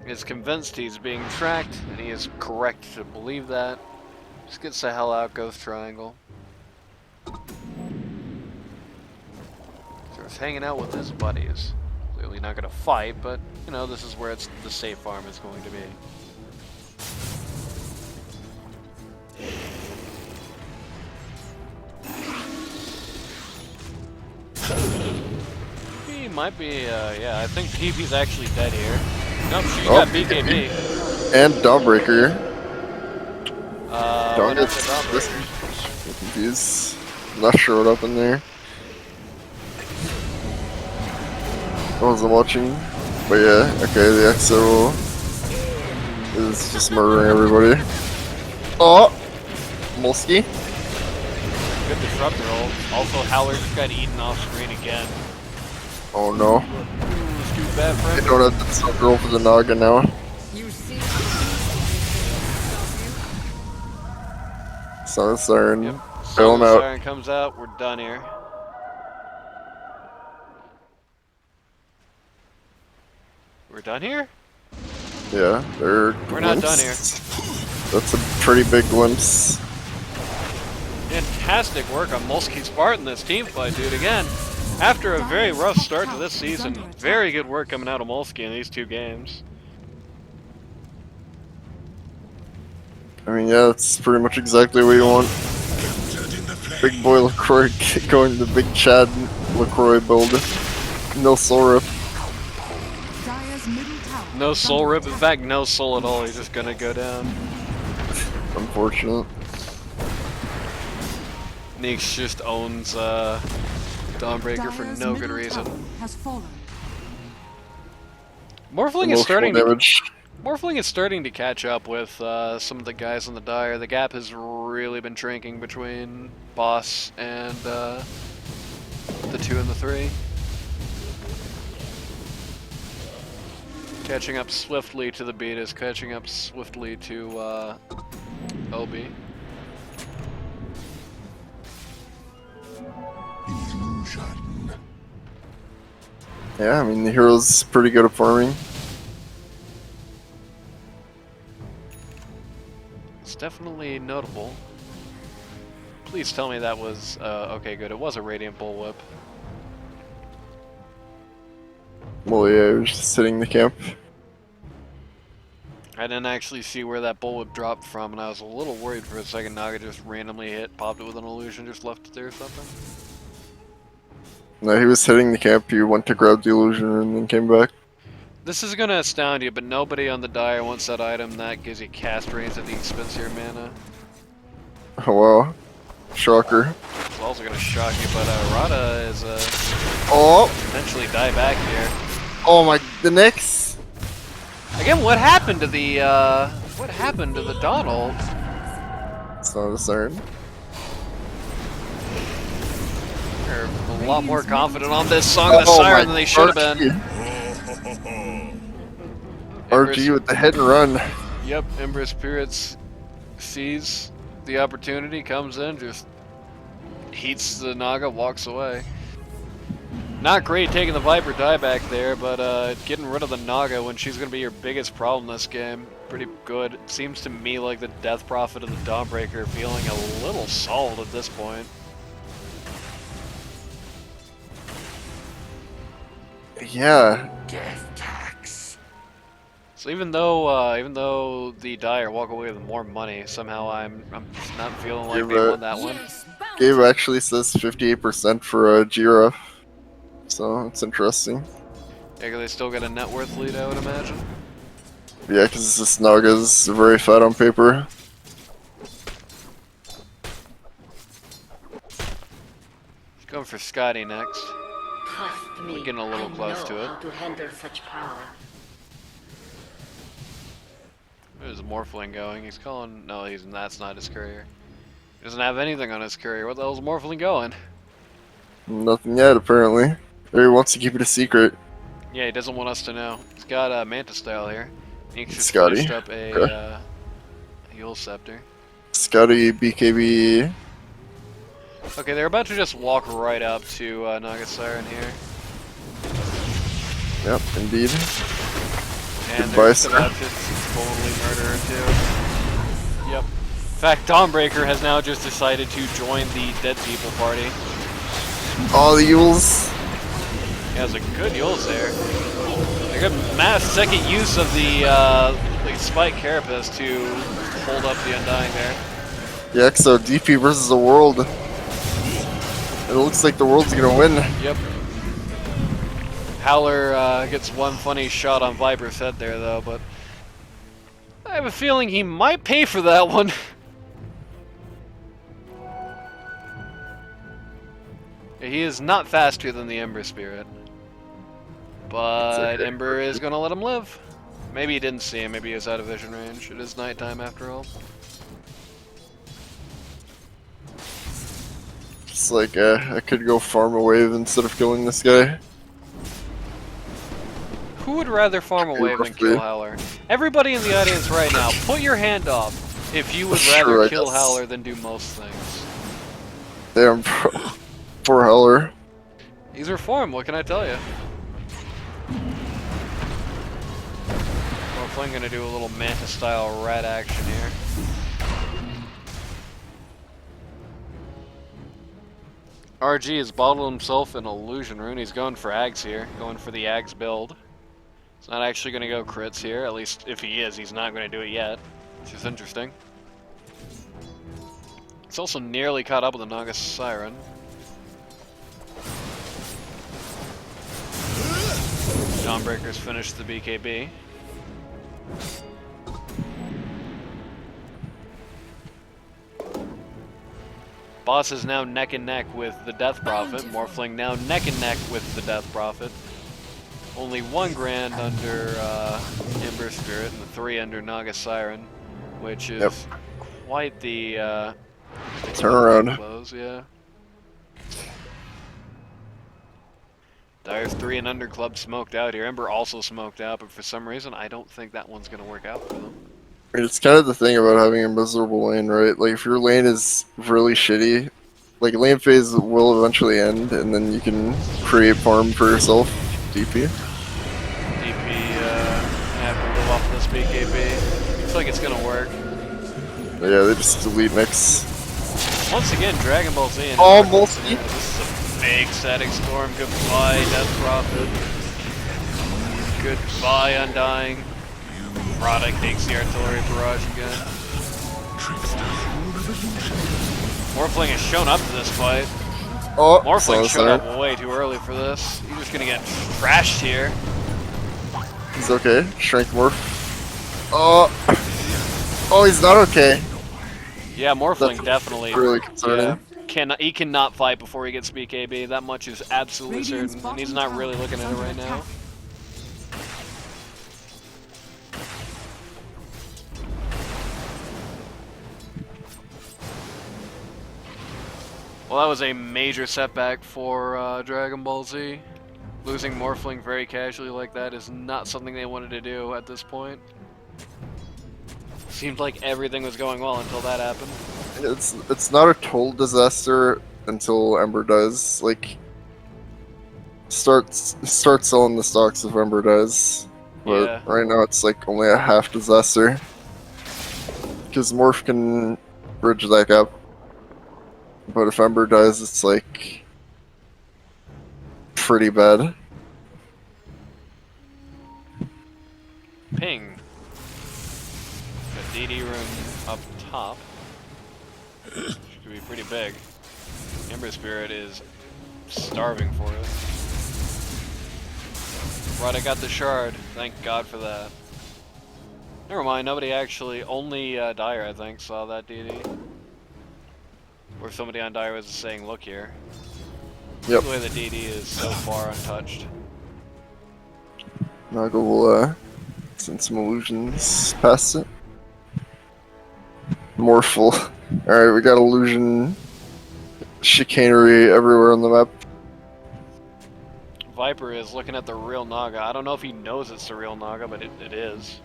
A: He is convinced he's being tracked, and he is correct to believe that. Just gets the hell out, Ghost Triangle. So he's hanging out with his buddies. Clearly not gonna fight, but, you know, this is where the safe farm is going to be. He might be, yeah, I think TP's actually dead here. Nope, she's got BKB.
B: And Dawnbreaker.
A: What
B: Dawn
A: happened to
B: gets
A: Dawnbreaker?
B: this. I'm confused. Not sure what happened there. I wasn't watching. But yeah, okay, the EXO is just murdering everybody. Oh! Molsky.
A: Good disruptor ult. Also, Howler just got eaten off screen again.
B: Oh no.
A: It's too bad for
B: I
A: him.
B: don't have the disruptor roll for the Naga now.
E: You see?
B: Silent Siren.
A: Yep.
B: Bail him out.
A: Siren comes out, we're done here. We're done here?
B: Yeah, they're
A: We're not done here.
B: That's a pretty big glimpse.
A: Fantastic work on Molsky's part in this team fight, dude. Again, after a very rough start to this season, very good work coming out of Molsky in these 2 games.
B: I mean, yeah, that's pretty much exactly what you want. Big boy LaCroix going the big Chad LaCroix build. No soul rip.
C: Dire's middle tower
A: No
C: is
A: soul
C: under
A: rip, in
C: attack.
A: fact, no soul at all. He's just gonna go down.
B: Unfortunate.
A: Neeks just owns Dawnbreaker for
C: Dire's
A: no good
C: middle
A: reason.
C: tower has fallen.
A: Morphling is
B: Emotional
A: starting to
B: damage.
A: Morphling is starting to catch up with some of the guys on the Dire. The gap has really been shrinking between Boss and the 2 and the 3. Catching up swiftly to the Beetus, catching up swiftly to Obi.
B: Yeah, I mean, the hero's pretty good at farming.
A: It's definitely notable. Please tell me that was, okay, good. It was a Radiant Bullwhip.
B: Well, yeah, he was just sitting in the camp.
A: I didn't actually see where that Bullwhip dropped from, and I was a little worried for a second. Naga just randomly popped it with an illusion, just left it there or something.
B: No, he was hitting the camp. He went to grab the illusion and then came back.
A: This is gonna astound you, but nobody on the Dire wants that item that gives you cast range at the expense of your mana.
B: Oh, wow. Shocker.
A: It's also gonna shock you, but Rada is
B: Oh!
A: potentially die back here.
B: Oh my, the Nyx?
A: Again, what happened to the Donald?
B: It's not a siren.
A: They're a lot more confident on this Song of the Siren than they should have been.
B: RG with the hit and run.
A: Yep, Ember Spirits sees the opportunity, comes in, just heats the Naga, walks away. Not great taking the Viper dieback there, but getting rid of the Naga when she's going to be your biggest problem this game, pretty good. It seems to me like the Death Prophet and the Dawnbreaker feeling a little solid at this point.
B: Yeah.
A: So even though the Dire walk away with more money, somehow I'm just not feeling like they won that one.
E: Yes, bounty.
B: Gabe actually says 58% for G-Raff. So, it's interesting.
A: Yeah, 'cause they still get a net worth lead, I would imagine.
B: Yeah, because this Naga's very fat on paper.
A: Going for Scotty next.
F: Trust me.
A: We're getting a little
F: I
A: close
F: know
A: to it.
F: how to handle such power.
A: There's a Morphling going. He's calling. No, that's not his courier. He doesn't have anything on his courier. What the hell's Morphling going?
B: Nothing yet, apparently. Or he wants to keep it a secret.
A: Yeah, he doesn't want us to know. He's got a Manta style here. He just
B: Scotty.
A: finished up a Heal Scepter.
B: Scotty, BKB.
A: Okay, they're about to just walk right up to Naga Siren here.
B: Yep, indeed.
A: And
B: Goodbye,
A: they're just
B: sir.
A: about to totally murder her too. Yep. In fact, Dawnbreaker has now just decided to join the Dead People party.
B: All the Yules.
A: He has a good Yules there. A good second use of the Spike Carapace to hold up the Undying there.
B: Yeah, so DP versus the world. It looks like the world's gonna win.
A: Yep. Howler gets one funny shot on Viper's head there though, but I have a feeling he might pay for that one. He is not faster than the Ember Spirit. But Ember is gonna let him live. Maybe he didn't see him, maybe he was out of vision range. It is nighttime after all.
B: It's like, I could go farm a wave instead of killing this guy.
A: Who would rather farm a wave than kill Howler? Everybody in the audience right now, put your hand up if you would
B: Sure,
A: rather
B: I
A: kill
B: guess.
A: Howler than do most things.
B: Damn, poor Howler.
A: He's reformed, what can I tell you? Well, I'm gonna do a little Manta style rat action here. RG has bottled himself an illusion rune. He's going for Ags here, going for the Ags build. He's not actually going to go crits here, at least if he is, he's not going to do it yet, which is interesting. It's also nearly caught up with the Naga Siren. Dawnbreaker's finished the BKB. Boss is now neck and neck with the Death Prophet. Morphling now neck and neck with the Death Prophet. Only 1 grand under Ember Spirit and 3 under Naga Siren, which is quite the
B: Turnaround.
A: close, yeah. Dire's 3 and under club smoked out here. Ember also smoked out, but for some reason I don't think that one's gonna work out for them.
B: It's kind of the thing about having a miserable lane, right? Like, if your lane is really shitty, like lane phase will eventually end, and then you can create farm for yourself. DP.
A: DP, have to live off this BKB. I feel like it's gonna work.
B: Yeah, they just delete Nyx.
A: Once again, Dragon Ball Z. And
B: Almost.
A: Yeah, this is a big static storm. Goodbye, Death Prophet. Goodbye, Undying. Roddick takes the artillery barrage again. Morphling has shown up to this fight.
B: Oh,
A: Morphling showed
B: sorry.
A: up way too early for this. He's just gonna get trashed here.
B: He's okay. Strength morph. Oh. Oh, he's not okay.
A: Yeah, Morphling
B: That's
A: definitely.
B: really concerning.
A: He cannot fight before he gets BKB. That much is absolutely
C: Radiant's
A: certain, and he's
C: bottom
A: not really
C: tower
A: looking
C: is
A: at it
C: under
A: right now.
C: attack.
A: Well, that was a major setback for Dragon Ball Z. Losing Morphling very casually like that is not something they wanted to do at this point. Seemed like everything was going well until that happened.
B: It's not a total disaster until Ember does. Like, start selling the stocks if Ember does. But
A: Yeah.
B: right now it's like only a half disaster. Because Morph can bridge that gap. But if Ember does, it's like pretty bad.
A: Ping. The DD room up top. Should be pretty big. Ember Spirit is starving for it. Right, I got the shard. Thank God for that. Never mind, nobody actually, only Dire, I think, saw that DD. Or somebody on Dire was saying, look here.
B: Yep.
A: The way the DD is so far untouched.
B: Naga will send some illusions past it. Morphful. Alright, we got illusion chicanery everywhere on the map.
A: Viper is looking at the real Naga. I don't know if he knows it's the real Naga, but it is.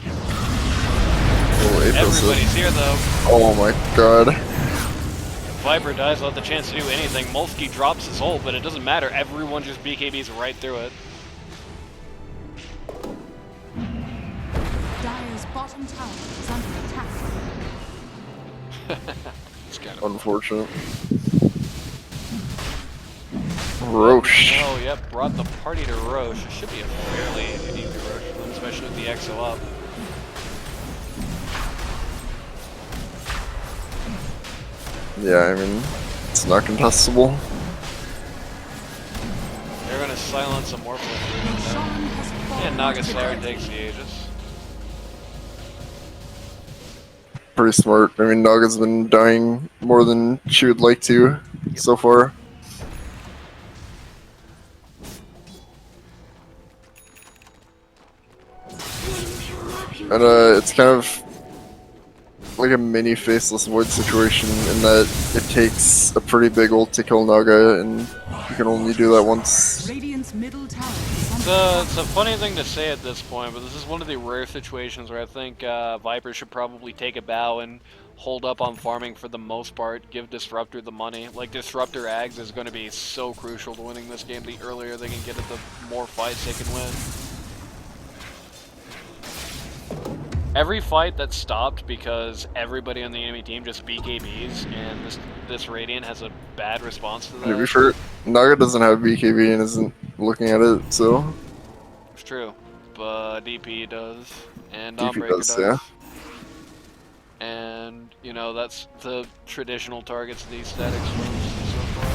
B: Oh,
A: Everybody's here though.
B: Oh my god.
A: Viper dies without the chance to do anything. Molsky drops his ult, but it doesn't matter. Everyone just BKBs right through it.
C: Dire's bottom tower is under attack.
A: It's kind of
B: Unfortunate. Roche.
A: Oh, yep, brought the party to Roche. It should be a fairly easy Roche for them, especially with the EXO up.
B: Yeah, I mean, it's not contestable.
A: They're gonna silence some more players.
C: Roshan has fallen
A: And Naga
C: to
A: Slayer
C: death.
A: takes the Aegis.
B: Pretty smart. I mean, Naga's been dying more than she would like to so far. And it's kind of like a mini faceless void situation in that it takes a pretty big ult to kill Naga, and you can only do that once.
C: Radiant's middle tower is under
A: It's a funny thing to say at this point, but this is one of the rare situations where I think Viper should probably take a bow and hold up on farming for the most part, give Disruptor the money. Like, Disruptor Ags is going to be so crucial to winning this game. The earlier they can get it, the more fights they can win. Every fight that's stopped because everybody on the enemy team just BKBs, and this Radiant has a bad response to
B: To be
A: that.
B: fair, Naga doesn't have BKB and isn't looking at it, so
A: It's true, but DP does, and
B: DP
A: Dawnbreaker
B: does,
A: does.
B: yeah.
A: And, you know, that's the traditional targets of these static storms so far.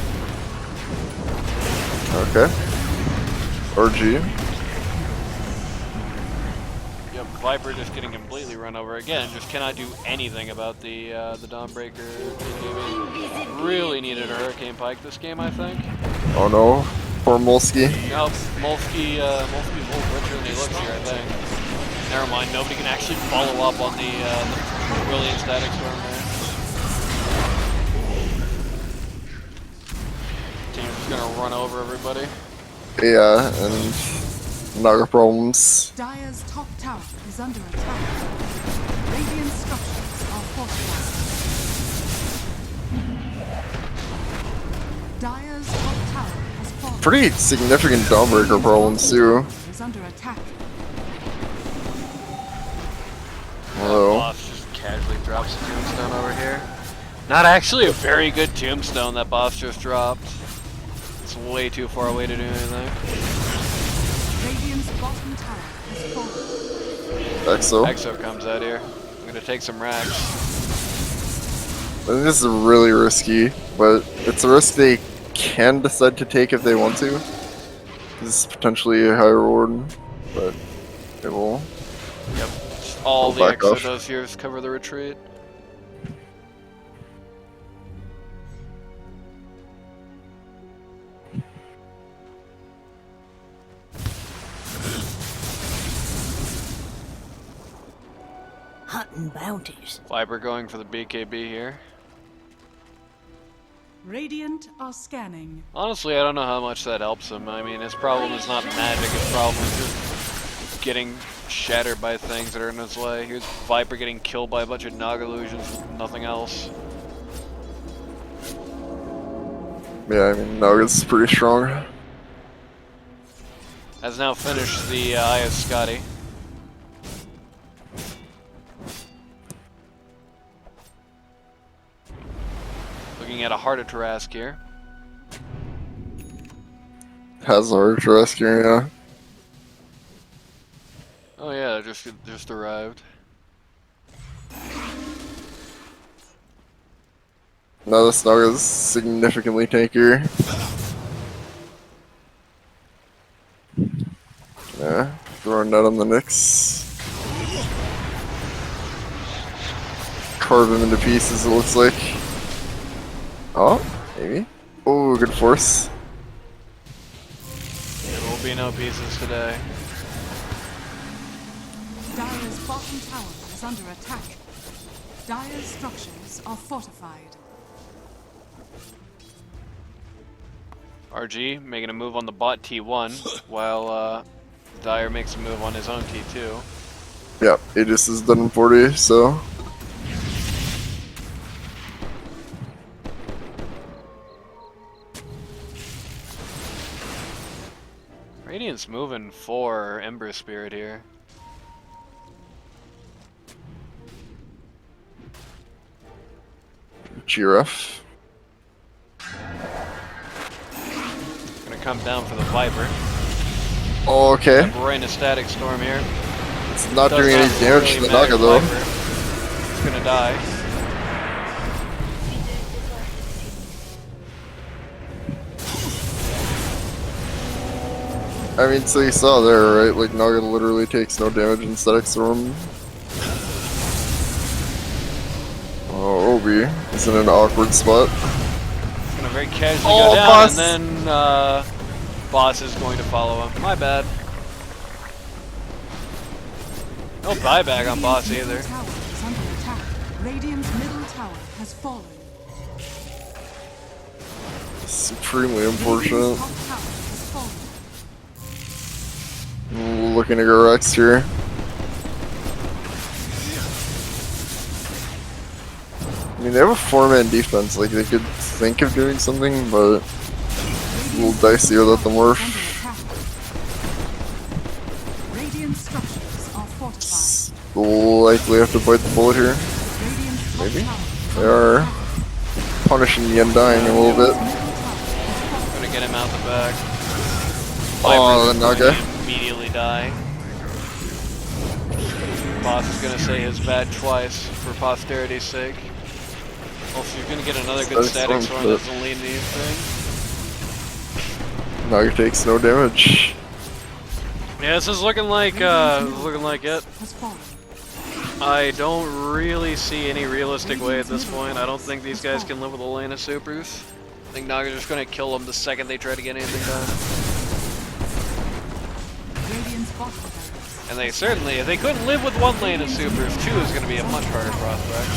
B: Okay. RG.
A: Yep, Viper just getting completely run over again. Just cannot do anything about the Dawnbreaker. BKB. Really needed a Hurricane Pike this game, I think.
B: Oh no. Poor Molsky.
A: Nope, Molsky's a little richer than he looks here, I think. Never mind, nobody can actually follow up on the brilliant static storm there. Team's just gonna run over everybody.
B: Yeah, and Naga problems.
C: Dire's top tower is under attack. Radiant structures are fortified. Dire's top tower has fallen.
B: Pretty significant Dawnbreaker problems too.
C: Is under attack.
B: Although,
A: Boss just casually drops a tombstone over here. Not actually a very good tombstone that boss just dropped. It's way too far away to do anything.
C: Radiant's bottom tower has fallen.
B: Exo.
A: Exo comes out here. I'm gonna take some racks.
B: I think this is really risky, but it's a risk they can decide to take if they want to. This is potentially a high reward, but they will.
A: Yep. All
B: Go
A: the
B: back
A: Exo
B: off.
A: does here is cover the retreat.
G: Hunting bounties.
A: Viper going for the BKB here.
C: Radiant are scanning.
A: Honestly, I don't know how much that helps him. I mean, his problem is not magic, his problem is just getting shattered by things that are in his way. Here's Viper getting killed by a bunch of Naga illusions with nothing else.
B: Yeah, I mean, Nugget's pretty strong.
A: Has now finished the Eye of Scotty. Looking at a Heart of Tarask here.
B: Has a hard to rescue, yeah.
A: Oh yeah, just arrived.
B: Now this Nugget is significantly tankier. Yeah, throwing that on the Nyx. Carve him into pieces, it looks like. Oh, maybe. Oh, good force.
A: There will be no pieces today.
C: Dire's bottom tower is under attack. Dire's structures are fortified.
A: RG making a move on the bot T1, while Dire makes a move on his own T2.
B: Yeah, Beetus is done in 40, so.
A: Radiant's moving for Ember Spirit here.
B: G-Raff.
A: Gonna come down for the Viper.
B: Oh, okay.
A: Right in a Static Storm here.
B: It's not
A: Does
B: doing any
A: not
B: damage
A: really
B: to the
A: matter
B: Naga though.
A: Viper. It's gonna die.
B: I mean, so you saw there, right? Like, Naga literally takes no damage in Static Storm. Oh, Obi is in an awkward spot.
A: Gonna very casually
B: Oh,
A: go down,
B: boss.
A: and then boss is going to follow him. My bad. No buyback on boss
C: Radiant's
A: either.
C: middle tower is under attack. Radiant's middle tower has fallen.
B: Supremely
C: Radiant's
B: unfortunate.
C: top tower has fallen.
B: Looking to go Rex here. I mean, they have a 4-man defense. Like, they could think of doing something, but a little dicey without the morph.
C: Radiant structures are fortified.
B: Likely have to bite the bullet here.
C: Radiant's top
B: Maybe.
C: tower is
B: They
C: under
B: are
C: attack.
B: punishing the Undying a little bit.
A: Gonna get him out the back.
B: Oh, the
A: Viper's going
B: Naga.
A: to immediately die. Boss is gonna say his bad twice for posterity's sake. Also, you're gonna get another good
B: Static
A: Static
B: Storm,
A: Storm that doesn't lead to anything.
B: Naga takes no damage.
A: Yeah, this is looking like it.
C: Has fallen.
A: I don't really see any realistic way at this point. I don't think these guys can live with a lane of supers. I think Naga's just gonna kill them the second they try to get anything done.
C: Radiant's bottom barracks.
A: And they certainly, if they couldn't live with one lane of supers, two is gonna be a much harder prospect.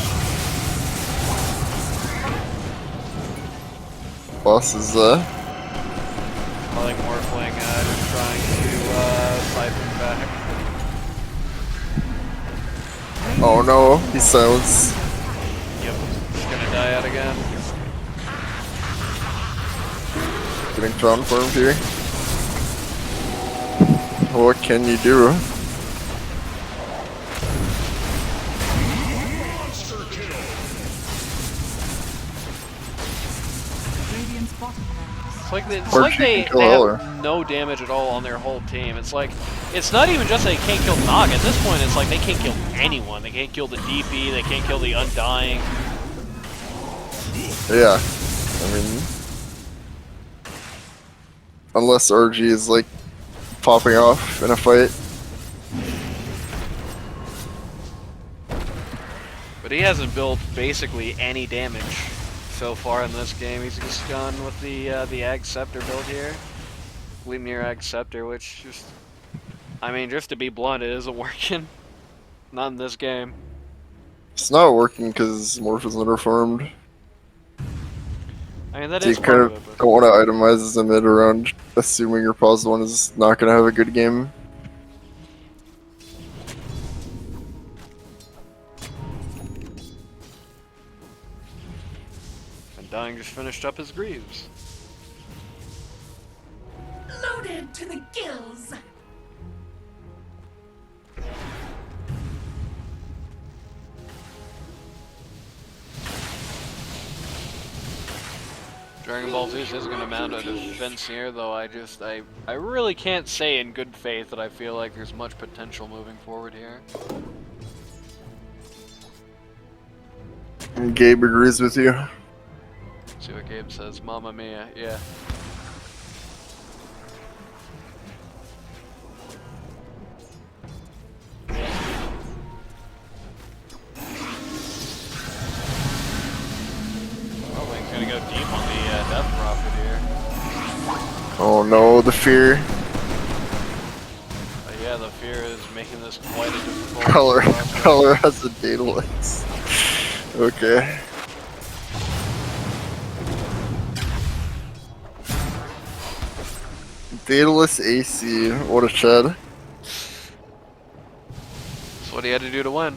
B: Boss is,
A: I think Morphling just trying to siphon back.
B: oh no, he's silenced.
A: Yep, he's gonna die out again.
B: getting found farmed here. What can you do?
C: Radiant's bottom barracks.
A: It's
B: Or
A: like
B: you
A: they
B: can kill
A: have
B: Heller.
A: no damage at all on their whole team. It's like, it's not even just they can't kill Nog. At this point, it's like they can't kill anyone. They can't kill the DP, they can't kill the Undying.
B: Yeah, I mean, unless RG is like popping off in a fight.
A: But he hasn't built basically any damage so far in this game. He's just gone with the Ag Scepter build here. Gleipnir Ag Scepter, which just, I mean, just to be blunt, it isn't working. Not in this game.
B: It's not working because Morph is underfarmed.
A: I mean, that
B: So you
A: is
B: kind
A: part
B: of
A: of it, but
B: don't want to itemize as a mid around assuming your positive one is not going to have a good game.
A: Undying just finished up his Greaves.
E: Loaded to the gills.
A: Dragon Ball Zeus is going to mount a defense here, though I really can't say in good faith that I feel like there's much potential moving forward here.
B: And Gabe agrees with you.
A: See what Gabe says. Mamma mia, yeah. Oh, he's gonna go deep on the Death Prophet here.
B: Oh no, the fear.
A: Yeah, the fear is making this quite a difficult
B: Color
A: process.
B: has a Daedalus. Okay. Daedalus AC, what a shed.
A: That's what he had to do to win.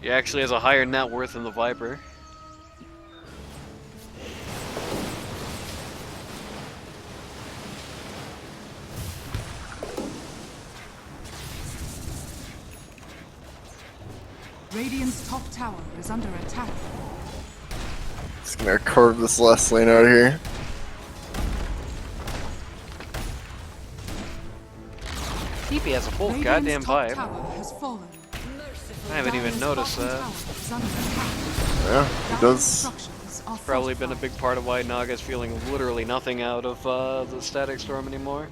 A: He actually has a higher net worth than the Viper.
C: Radiant's top tower is under attack.
B: Just gonna carve this last lane out here.
A: TP has a full
C: Radiant's
A: goddamn
C: top
A: vibe.
C: tower has fallen.
A: I haven't even
C: Dire's
A: noticed
C: bottom
A: that.
C: tower is under attack.
B: Yeah, he
C: Dire's
B: does.
C: structures are
A: Probably been a
C: fortified.
A: big part of why Naga's feeling literally nothing out of the Static Storm anymore.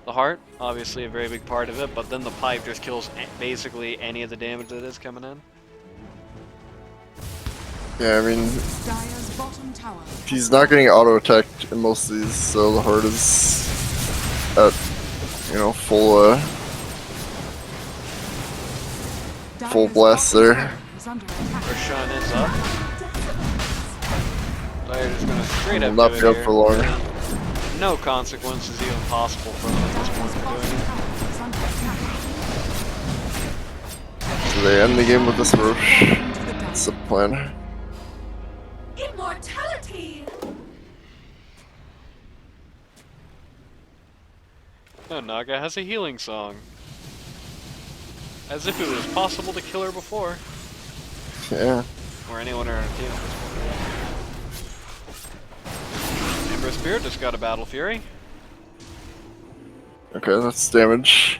A: The Heart, obviously a very big part of it, but then the Pipe just kills basically any of the damage that is coming in.
B: Yeah, I mean,
C: Dire's bottom tower.
B: he's not getting auto-attacked in most of these, so the heart is at, you know, full full
C: Dire's
B: blast
C: bottom
B: there.
C: tower is under attack.
A: Roshan is up. Dire just gonna straight
B: Will
A: up
B: not
A: do
B: be
A: it
B: up
A: here.
B: for long.
A: No consequences even possible from him at this
C: Dire's
A: point for
C: bottom
A: doing it.
C: tower is under attack.
B: So they end the game with this Roche.
C: To the dark.
B: That's the plan.
E: Immortality.
A: No, Naga has a healing song. As if it was possible to kill her before.
B: Yeah.
A: Or anyone on our team at this point. Ember Spirit just got a Battle Fury.
B: Okay, that's damage.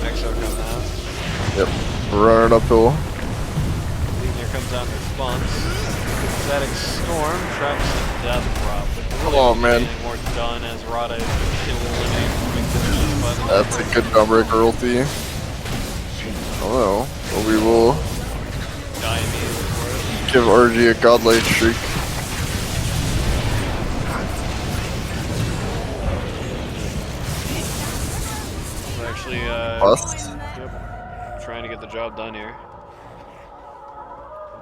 A: Exo coming out.
B: Yep. We're running uphill.
A: Legion comes out in response. Static Storm traps the Death Drop. But really
B: Oh,
A: doesn't
B: man.
A: get any more done as Rada is eliminated from existence by the
B: That's a good Dawnbreaker ulti. Oh no. Well, we will
A: die immediately for it.
B: give RG a godlike streak.
A: We're actually
B: Bust.
A: yep, trying to get the job done here.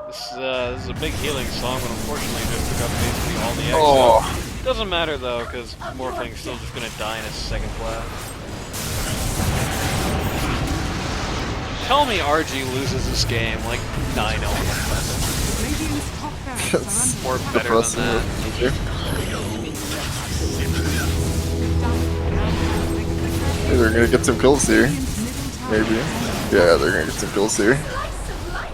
A: This is a big healing song, but unfortunately just took up basically all the exo.
B: Oh.
A: Doesn't matter though, because Morphling's still just gonna die in his second blast. Tell me RG loses this game like 9-0.
C: Radiant's top barracks are
A: Or
C: under
A: better
B: Depressing.
A: than that.
B: Hey, they're gonna get some kills here.
C: Radiant's middle tower
B: Maybe.
C: is under
B: Yeah, they're gonna get some kills here.
E: Slice of life.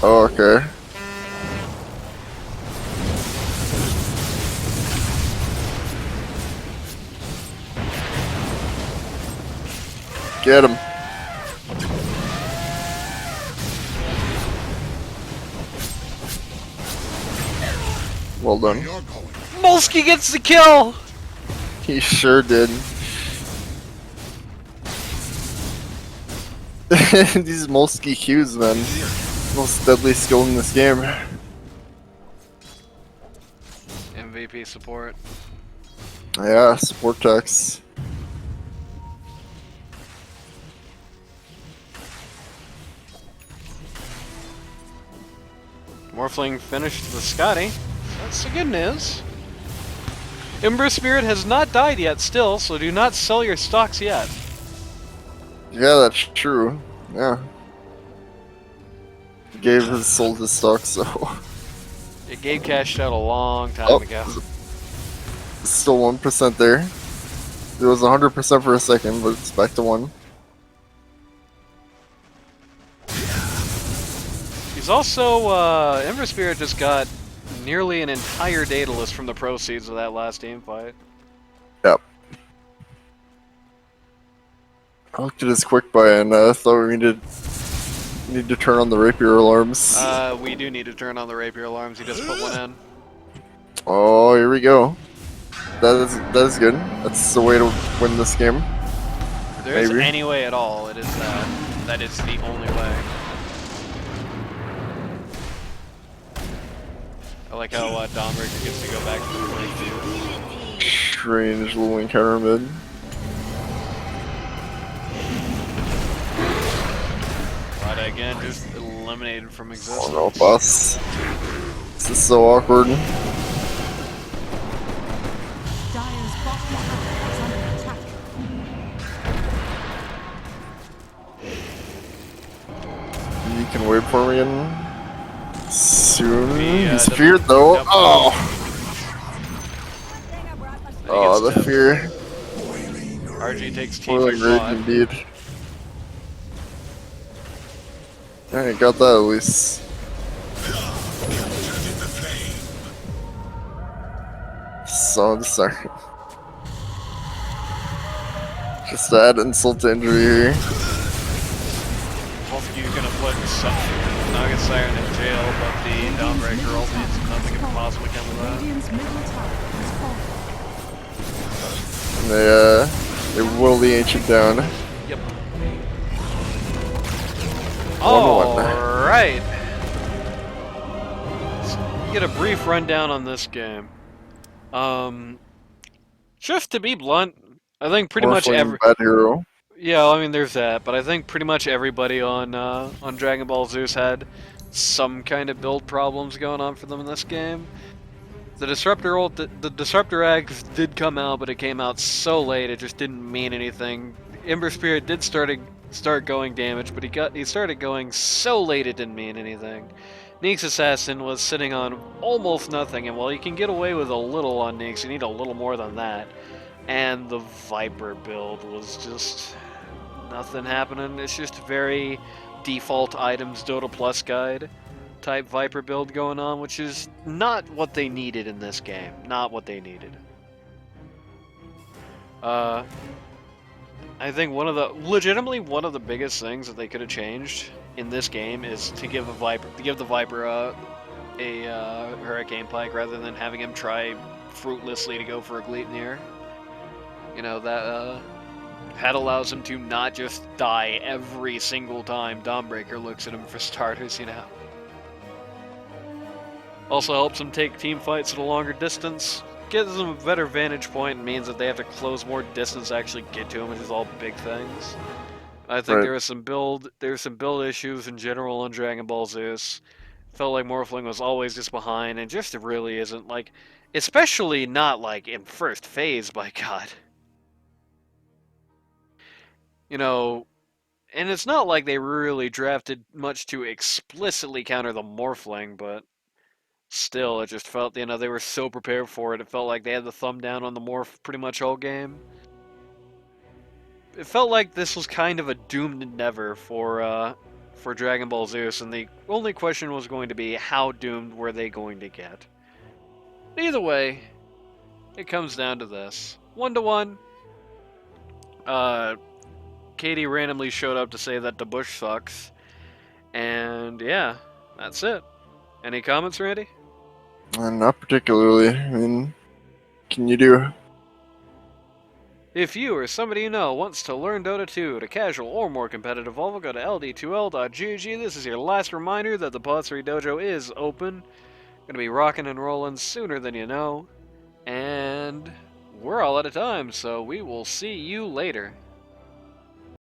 B: Oh, okay. Get him. Well done.
D: You're going.
A: Molsky gets the kill!
B: He sure did. These Molsky Qs, man. Most deadly skill in this game.
A: MVP support.
B: Yeah, support techs.
A: Morphling finished the Scotty. That's the good news. Ember Spirit has not died yet still, so do not sell your stocks yet.
B: Yeah, that's true. Yeah. He gave his soul to stock, so.
A: It gave cashed out a long time
B: Oh.
A: ago.
B: Still 1% there. It was 100% for a second, but it's back to 1.
A: He's also, Ember Spirit just got nearly an entire data list from the proceeds of that last team fight.
B: Yep. I looked at his quick buy and thought we need to turn on the rapier alarms.
A: We do need to turn on the rapier alarms. He just put one in.
B: Oh, here we go. That is good. That's the way to win this game.
A: If there is
B: Maybe.
A: any way at all, it is that. That is the only way. I like how Domric gets to go back to the break too.
B: Strange little encounter mid.
A: Rada again, just eliminated from existence.
B: Oh no, boss. This is so awkward.
C: Dire's bottom tower is under attack.
B: You can wait for me in soon.
A: He,
B: He's
A: doesn't-
B: feared though.
A: Nope.
B: Oh,
A: He
B: oh,
A: gets
B: the
A: tipped.
B: fear.
A: RG takes team
B: For the
A: for
B: great
A: bot.
B: indeed. I got that at least. So sorry. Just to add insult to injury here.
A: Both of you gonna put Nugget Siren in jail, but the Downbreaker ult means nothing can possibly come of that.
C: Radiant's middle tower is falling.
B: And they whittle the ancient down.
A: Yep.
B: 1-1.
A: Alright. Let's get a brief rundown on this game. Just to be blunt, I think pretty much
B: Morphling bad hero.
A: yeah, I mean there's that, but I think pretty much everybody on Dragon Ball Zeus had some kind of build problems going on for them in this game. The Disruptor ult, the Disruptor Eggs did come out, but it came out so late it just didn't mean anything. Ember Spirit did start going damage, but he started going so late it didn't mean anything. Neek's Assassin was sitting on almost nothing, and while you can get away with a little on Neeks, you need a little more than that. And the Viper build was just nothing happening. It's just very default items Dota Plus guide type Viper build going on, which is not what they needed in this game. Not what they needed. I think legitimately one of the biggest things that they could have changed in this game is to give the Viper a Hurricane Pike rather than having him try fruitlessly to go for a Gleipnir. You know, that allows him to not just die every single time Dawnbreaker looks at him for starters, you know. Also helps him take team fights at a longer distance. Gives them a better vantage point and means that they have to close more distance to actually get to him, which is all big things. I think
B: Right.
A: there are some build issues in general on Dragon Ball Zeus. Felt like Morphling was always just behind, and just really isn't, like, especially not, like, in first phase, by God. You know, and it's not like they really drafted much to explicitly counter the Morphling, but still, it just felt, they were so prepared for it. It felt like they had the thumb down on the Morph pretty much all game. It felt like this was kind of a doomed never for Dragon Ball Zeus, and the only question was going to be how doomed were they going to get. Either way, it comes down to this. 1-1. Katie randomly showed up to say that the bush sucks. And yeah, that's it. Any comments, Randy?
B: Not particularly. I mean, can you do?
A: If you or somebody you know wants to learn Dota 2 at a casual or more competitive level, go to ld2l.gg. This is your last reminder that the Pod 3 Dojo is open. Gonna be rocking and rolling sooner than you know. And we're all out of time, so we will see you later.